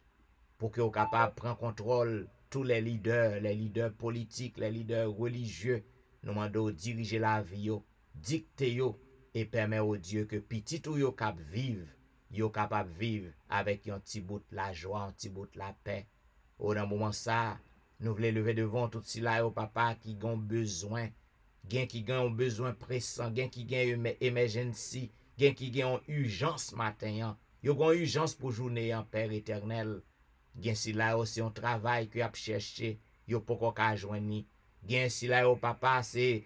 Pour que vous capable de prendre contrôle tous les leaders politiques, les leaders religieux, nous demandons diriger la vie, dicter yo, et permettre au Dieu que petit ou yo cap vivre, yo capable vivre avec un petit bout de la joie, un petit bout de la paix. Au dans moment ça, nous voulons lever devant tout cela au papa qui ont besoin, qui ont besoin pressant, qui ont emergency, qui ont urgence matin, yo ont urgence pour journée en Père éternel. Gen si la yo c'est un travail que y a cherché, yo poko ka joindre. Gen si la yo papa c'est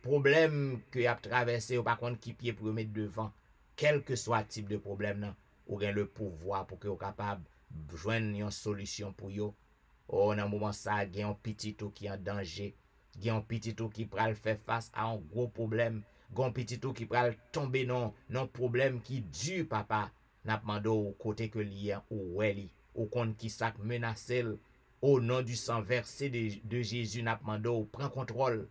problème que y a traversé, ou par contre qui pied pour mettre devant. Quel que soit le type de problème nan, ou gen le pouvoir pour que yo capable joindre une solution pour yo. Oh, dans moment ça, gen un petit tout qui en danger, gen un petit tout qui pral faire face à un gros problème, gen un petit tout qui pral tomber non problème qui dure papa. N'a demandé au côté que lié ou weli. Au compte qui sac menacé au nom du sang versé de Jésus n'a demandé au prend contrôle.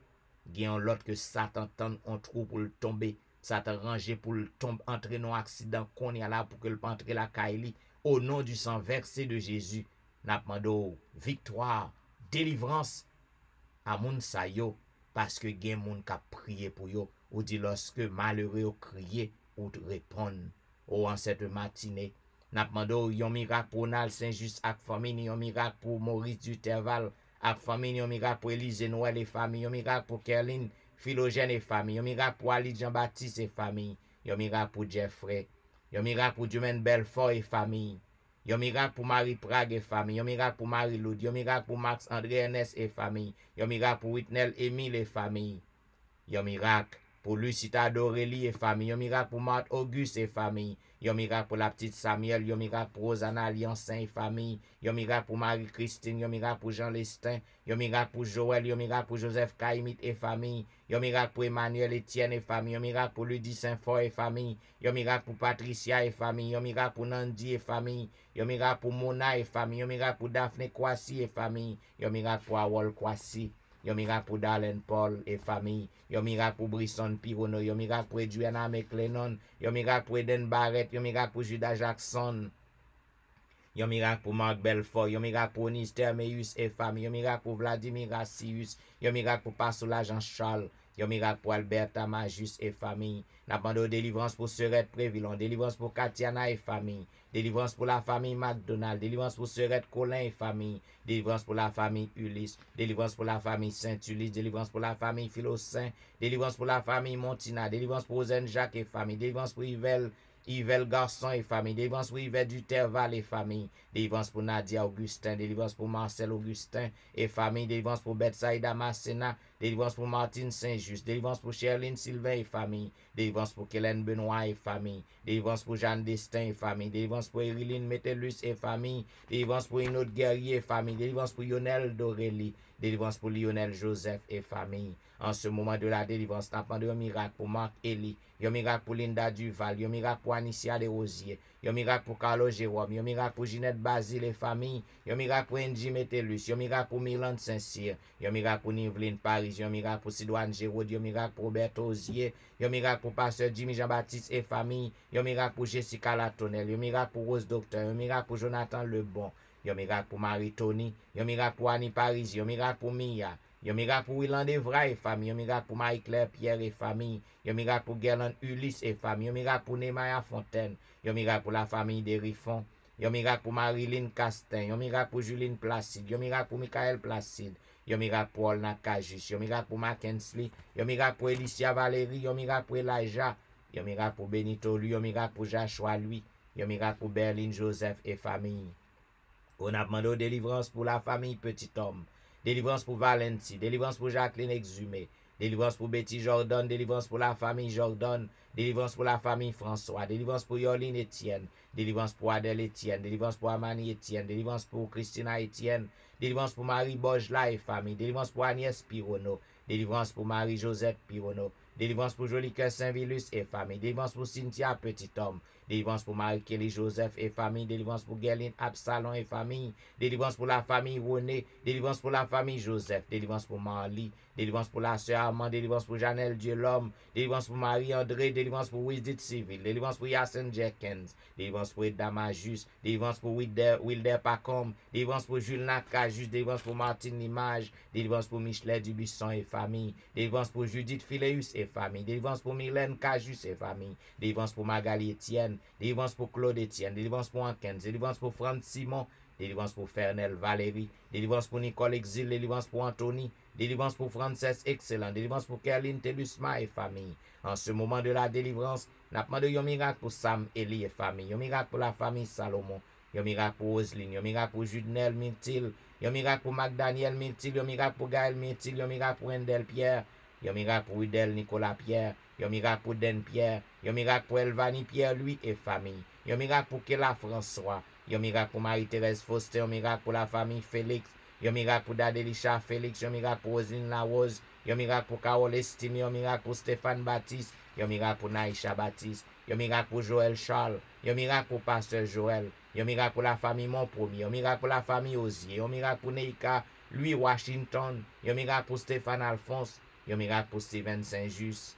Gen l'autre que Satan tente un trou pour le tomber, Satan ranger pour le tomber entrer dans accident qu'on y a là pour que le pas entrer la caille. Au nom du sang versé de Jésus n'a demandé victoire, délivrance à moun sa yo, parce que gen moun ka prier pour yo, ou dit lorsque malheureux crier ou répondre. Oh, en cette matinée, n'a demandé yon miracle pour Nal Saint-Just ak famille, yon miracle pour Maurice Duterval ak famille, yon miracle pour Élise Noël et famille, yon miracle pour Kerline Philogène et famille, yon miracle pour Ali Jean-Baptiste et famille, yon miracle pour Jeffrey, yon miracle pour Dumaine Belfort et famille, yon miracle pour Marie Prague et famille, yon miracle pour Marie Loud, yon miracle pour Max André Ernest et famille, yon miracle pour Whitnell Émile et famille, yon miracle pour Lucita d'Aurélie et famille, yon miracle pour Marthe Auguste et famille, yon miracle pour la petite Samuel, yon miracle pour Rosanna Alliancin et famille, yon miracle pour Marie-Christine, yon miracle pour Jean Lestin, yon miracle pour Joël, yon miracle pour Joseph Kaimit et famille, yon miracle pour Emmanuel Etienne et famille, yon miracle pour Ludie Saint-Fort et famille, yon miracle pour Patricia et famille, yon miracle pour Nandi et famille, yon miracle pour Mona et famille, yon miracle pour Daphné Kwasi et famille, yon miracle pour Awol Kwasi, yon miracle pour Darlene Paul et famille, yon miracle pour Brisson Pirono, yon miracle pour Edwina McLennan, yon miracle pour Eden Barrett, yon miracle pour Judas Jackson, yon miracle pour Marc Belfort, yon miracle pour Onis Termeus et famille, yon miracle pour Vladimir Rassius, yon miracle pour Passoula Jean-Charles, yon miracle pour Alberta Majus et famille, n'a demandé délivrance pour Serette Prévillon, délivrance pour Katiana et famille, délivrance pour la famille McDonald, délivrance pour Serette Colin et famille, délivrance pour la famille Ulysse, délivrance pour la famille Saint-Ulysse, délivrance pour la famille Philosaint, délivrance pour la famille Montina, délivrance pour Zen Jacques et famille, délivrance pour Yvel Garçon et famille, délivrance pour Yvette Duterval et famille, délivrance pour Nadia Augustin, délivrance pour Marcel Augustin et famille, délivrance pour Betsaïda Massena, délivrance pour Martine Saint-Just, délivrance pour Sherline Sylvain et famille, délivrance pour Kellen Benoît et famille, délivrance pour Jeanne Destin et famille, délivrance pour Eriline Metellus et famille, délivrance pour une autre guerrier et famille, délivrance pour Lionel Dorelli, délivrance pour Lionel Joseph et famille. En ce moment de la délivrance, n'a pas de miracle pour Marc Eli, un miracle pour Linda Duval, un miracle pour Anicia Desrosiers, un miracle pour Carlo Jérôme, un miracle pour Ginette Basile et famille, un miracle pour Angie Metellus, un miracle pour Milan Saint-Cyr, un miracle pour Niveline Paris, un miracle pour Sidoine Géraud, un miracle pour Roberto Ozier, un miracle pour Pasteur Jimmy Jean-Baptiste et famille, un miracle pour Jessica Latonel, un miracle pour Rose Docteur, un miracle pour Jonathan Lebon, un miracle pour Marie Tony, un miracle pour Annie Paris, un miracle pour Mia, un miracle pour Willand Evra et famille, un miracle pour Marie-Claire Pierre et famille, un miracle pour Gerland Ulysse et famille, un miracle pour Nemaya Fontaine, un miracle pour la famille des Riffons, un miracle pour Marilyn Castin, un miracle pour Juline Placide, un miracle pour Michael Placide, un miracle pour Olna Kajus, un miracle pour Mackensley, un miracle pour Elicia Valérie, un miracle pour Elijah, un miracle pour Benito lui, un miracle pour Joshua lui, un miracle pour Berlin Joseph et famille. On a demandé délivrance pour la famille Petit Homme, délivrance pour Valentie, délivrance pour Jacqueline Exhumé, délivrance pour Betty Jordan, délivrance pour la famille Jordan, délivrance pour la famille François, délivrance pour Yoline Etienne, délivrance pour Adèle Etienne, délivrance pour Amani Etienne, délivrance pour Christina Etienne, délivrance pour Marie Bojla et famille, délivrance pour Agnès Pirono, délivrance pour Marie-Josette Pirono, délivrance pour Jolicoeur Saint-Vilus et famille, délivrance pour Cynthia Petit Homme, délivrance pour Marie-Kelly Joseph et famille, délivrance pour Gerline Absalon et famille, délivrance pour la famille René, délivrance pour la famille Joseph, délivrance pour Marly, délivrance pour la sœur Armand, délivrance pour Janelle Dieu l'homme, délivrance pour Marie-André, délivrance pour Wisdit Civil, délivrance pour Yassen Jenkins, délivrance pour Damajus, délivrance pour Wilder Pacom, délivrance pour Jules Nakajus, délivrance pour Martine Limage, délivrance pour Michelet Dubisson et famille, délivrance pour Judith Phileus et famille, délivrance pour Mylène Cajus et famille, délivrance pour Magali Etienne, délivrance pour Claude Etienne, délivrance pour Ankens, délivrance pour Franck Simon, délivrance pour Fernel Valérie, délivrance pour Nicole Exil, délivrance pour Anthony, délivrance pour Frances Excellent, délivrance pour Kerline Telusma et famille. En ce moment de la délivrance, n'a pas demandé un miracle pour Sam Eli et famille, un miracle pour la famille Salomon, un miracle pour Roselyne, un miracle pour Judnel Myrtil, un miracle pour McDaniel Myrtil, un miracle pour Gaël Myrtil, un miracle pour Endel Pierre, un miracle pour Udel Nicolas Pierre, un miracle pour Den Pierre, un miracle pour Elvani Pierre lui et famille, un miracle pour Kela François, un miracle pour Marie-Thérèse Foster, un miracle pour la famille Félix, un miracle pour Dadelisha Félix, un miracle pour Roselyne Larose, un miracle pour Carole Estime, un miracle pour Stéphane Baptiste, un miracle pour Naïcha Baptiste, un miracle pour Joël Charles, un miracle pour Pasteur Joël, un miracle pour la famille Montpremier, un miracle pour la famille Osier, un miracle pour Neika Louis Washington, un miracle pour Stéphane Alphonse, un miracle pour Steven Saint-Just.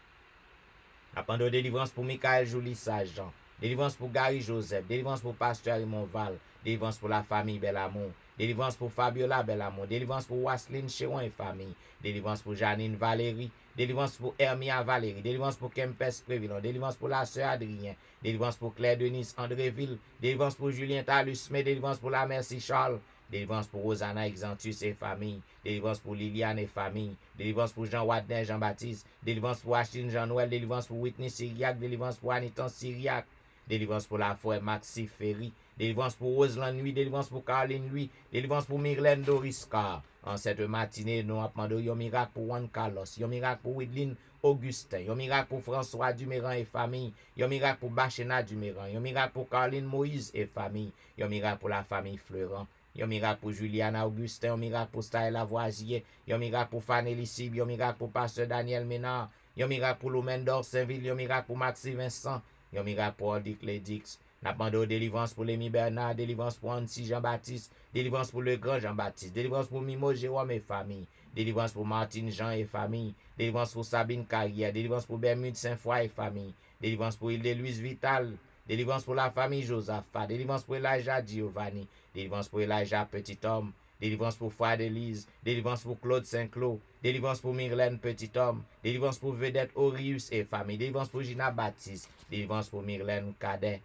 Appendons délivrance pour Michael Jolie Saint-Jean, délivrance pour Gary Joseph, délivrance pour Pasteur Raymond Val, délivrance pour la famille Belamont, délivrance pour Fabiola Belamont, délivrance pour Wasseline Chéron et famille, délivrance pour Janine Valérie, délivrance pour Hermia Valérie, délivrance pour Kempes Prévillon, délivrance pour la sœur Adrien, délivrance pour Claire Denise Andréville, délivrance pour Julien Talus, mais délivrance pour la Merci Charles, délivrance pour Rosanna Exantus et famille, délivrance pour Liliane et famille, délivrance pour Jean Wadner Jean-Baptiste, délivrance pour Achille Jean-Noël, délivrance pour Whitney Syriac, délivrance pour Aniton Syriac, délivrance pour la frère Maxi Ferry, délivrance pour Roseland Nuit, délivrance pour Caroline Nuit, délivrance pour Myrlène Doriscar. En cette matinée, nous avons demandé un miracle pour Juan Carlos, un miracle pour Widline Augustin, un miracle pour François Duméran et famille, un miracle pour Bachena Duméran, un miracle pour Caroline Moïse et famille, un miracle pour la famille Fleurant, un miracle pour Juliana Augustin, un miracle pour Staël Lavoisier, un miracle pour Fanny Sib, un miracle pour Pasteur Daniel Ménard, un miracle pour Loumendor Saint-Ville, un miracle pour Maxi Vincent, un miracle pour Dick Ledix. N'a demandé délivrance pour Lémi Bernard, délivrance pour Annecy Jean-Baptiste, délivrance pour le grand Jean-Baptiste, délivrance pour Mimo Jérôme et famille, délivrance pour Martine Jean et famille, délivrance pour Sabine Carrière, délivrance pour Bermude Saint-Foy et famille, délivrance pour Île-de-Louise Vital, délivrance pour la famille Josaphat, délivrance pour Elijah Giovanni, délivrance pour Elijah Petit Homme, délivrance pour Frère Élise, délivrance pour Claude Saint-Cloud, délivrance pour Myrlène Petit Homme, délivrance pour Vedette Orius et famille, délivrance pour Gina Baptiste, délivrance pour Myrlène Cadet,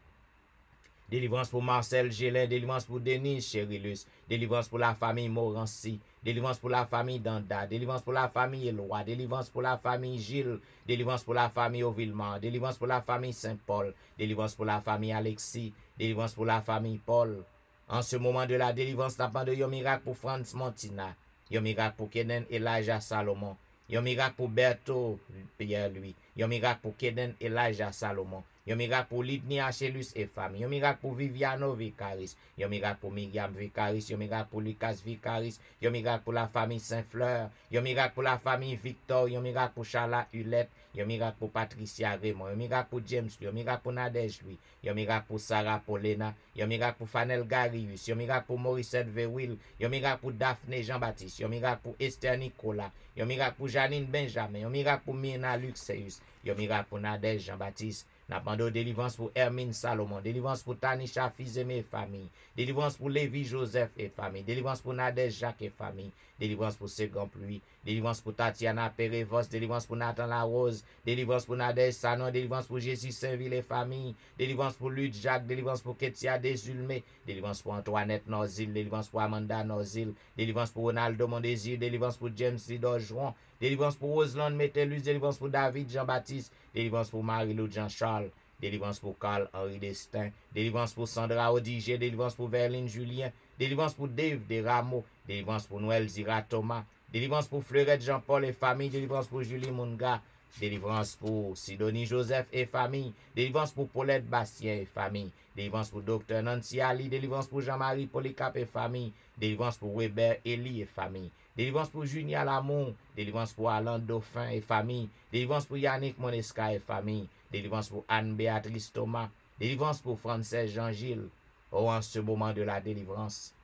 délivrance pour Marcel Gélin, délivrance pour Denise Cherilus, délivrance pour la famille Morancy, délivrance pour la famille Danda, délivrance pour la famille Éloi, délivrance pour la famille Gilles, délivrance pour la famille Auvillemont, délivrance pour la famille Saint-Paul, délivrance pour la famille Alexis, délivrance pour la famille Paul. En ce moment de la délivrance, n'a pas de un miracle pour Franz Montina, un miracle pour Kenan Elijah Salomon, Yon miracle pour Bertho Pierre-Louis. Yon miracle pour Keden Elijah Salomon. Yon miracle pour Lidni Achelus et famille. Yon miracle pour Viviano Vicaris. Yon miracle pour Myriam Vicaris. Yon miracle pour Lucas Vicaris. Yon miracle pour la famille Saint-Fleur. Yon miracle pour la famille Victor. Yon miracle pour Charla Hulette. Yon miracle pour Patricia Raymond. Yon miracle pour James. Yon miracle pour Nadège Louis. Yon miracle pour Sarah Paulina. Yon miracle pour Fanel Garius. Yon miracle pour Morissette Verwil. Yon miracle pour Daphné Jean-Baptiste. Yon miracle pour Esther Nicolas. Yon miracle pour Janine Benjamin. Yon miracle pour Myrna Luxeus. Yon miracle pour Nadège Jean-Baptiste. N'a pas de délivrance pour Hermine Salomon, délivrance pour Tanisha Fizeme et famille, délivrance pour Lévi Joseph et famille, délivrance pour Nadège Jacques et famille, délivrance pour Ségan Pluie, délivrance pour Tatiana Perevos, délivrance pour Nathan Larose, délivrance pour Nadège Sanon, délivrance pour Jésus Saint-Ville et famille, délivrance pour Luc Jacques, délivrance pour Ketia Desulmé, délivrance pour Antoinette Norzil, délivrance pour Amanda Norzil, délivrance pour Ronaldo Mondésir, délivrance pour James Lidorjuan, délivrance pour Roseland Métellus, délivrance pour David Jean-Baptiste, délivrance pour Marie-Lou Jean-Charles, délivrance pour Carl-Henri Destin, délivrance pour Sandra Odigé, délivrance pour Verline Julien, délivrance pour Dave Desrameaux, délivrance pour Noël Zira Thomas, délivrance pour Fleurette Jean-Paul et famille, délivrance pour Julie Munga, délivrance pour Sidonie Joseph et famille, délivrance pour Paulette Bastien et famille, délivrance pour Dr Nancy Ali, délivrance pour Jean-Marie Polycarpe et famille, délivrance pour Weber Elie et famille, délivrance pour Junia Lamont, délivrance pour Alain Dauphin et famille, délivrance pour Yannick Monesca et famille, délivrance pour Anne-Béatrice Thomas, délivrance pour Frances Jean-Gilles. Oh, en ce moment de la délivrance,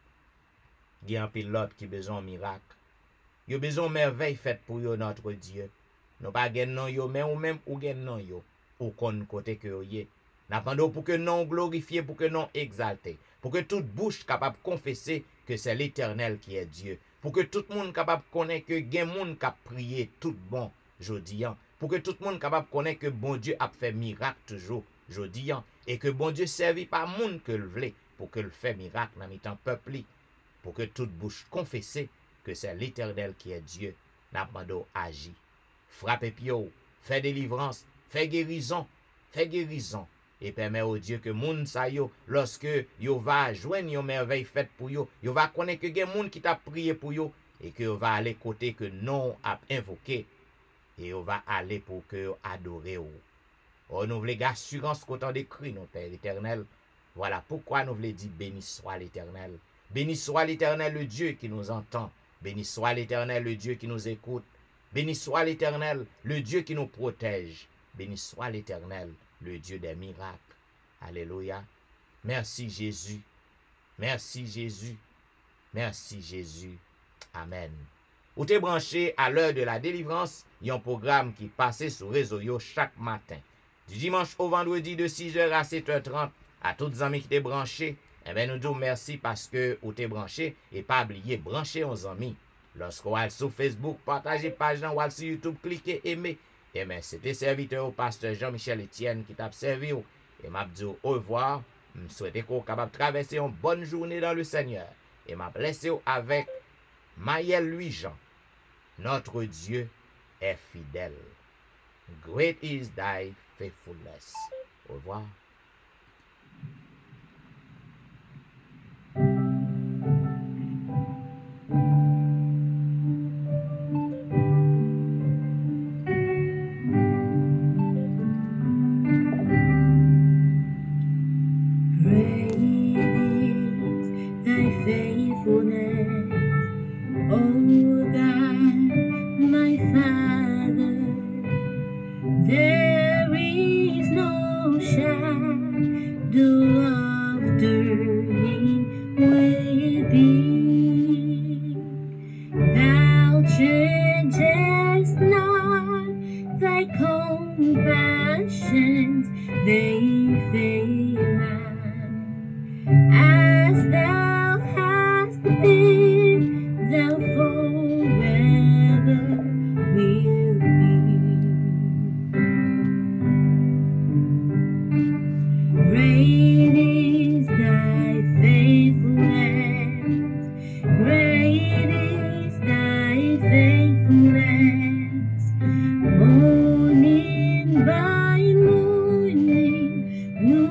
il y a un pilote qui a besoin de miracle. Il a besoin de merveille faite pour yo, notre Dieu. Nous pas gen non yo, mais ou même ou gen non yo, ou kon côté que yo yé. N'attendons pour que non glorifié, pour que non exalté, pour que toute bouche capable de confesser que c'est l'Éternel qui est Dieu, pour que tout le monde capable de connaître que gen monde qui a prié tout bon jodi an, pour que tout le monde capable de connaître que bon Dieu a fait miracle toujours jodi an, et que bon Dieu servi pas monde que le vle pour que le fait miracle dans mi-temps peuple, pour que toute bouche confesse que c'est l'Éternel qui est Dieu. N'attendons agit. Frappe pio, fait délivrance, fait guérison, et permet au Dieu que moun sa yo, lorsque yo va joindre yon merveille faite pour yo, yo va connaître que gen moun qui t'a prié pour yo, et que yo va aller côté que non a invoqué, et yo va aller pour que yo adore yo. Oh, nous voulons assurance qu'autant d'écrit, nos Père éternel. Voilà pourquoi nous voulons dire béni soit l'Éternel. Béni soit l'Éternel, le Dieu qui nous entend. Béni soit l'Éternel, le Dieu qui nous écoute. Béni soit l'Éternel, le Dieu qui nous protège. Béni soit l'Éternel, le Dieu des miracles. Alléluia. Merci Jésus. Merci Jésus. Merci Jésus. Amen. Ou t'es branché à l'heure de la délivrance, il y a un programme qui passe sur réseau yo chaque matin. Du dimanche au vendredi de 6h à 7h30. À tous les amis qui t'es branchés, eh bien nous disons merci parce que ou t'es branché et pas oublier brancher aux amis. Lorsqu'on va sur Facebook, partagez page dans ou sur YouTube, cliquez, aimez. Et bien, c'était serviteur au pasteur Jean-Michel Etienne qui t'a servi. Et m'a dit au revoir. Je souhaite qu'on soit capable de traverser une bonne journée dans le Seigneur. Et m'a blessé avec Maël Louis-Jean. Notre Dieu est fidèle. Great is thy faithfulness. Au revoir. There is no shadow of turning with thee. Thou changest not, thy compassions, they fail not. As thou hast been, thou forever wilt be. Great is thy faithfulness, great is thy faithfulness. Morning by morning, new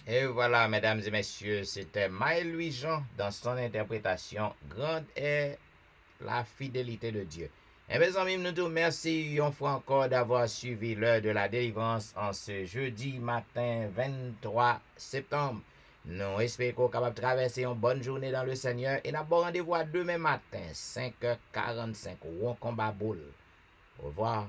Et voilà, mesdames et messieurs, c'était Maël Louis-Jean dans son interprétation Grande est la fidélité de Dieu. Et mes amis, nous te remercions une fois encore d'avoir suivi l'heure de la délivrance en ce jeudi matin 23 septembre. Nous espérons qu'on est capable de traverser une bonne journée dans le Seigneur et nous avons rendez-vous à demain matin, 5h45, au combat boule. Au revoir.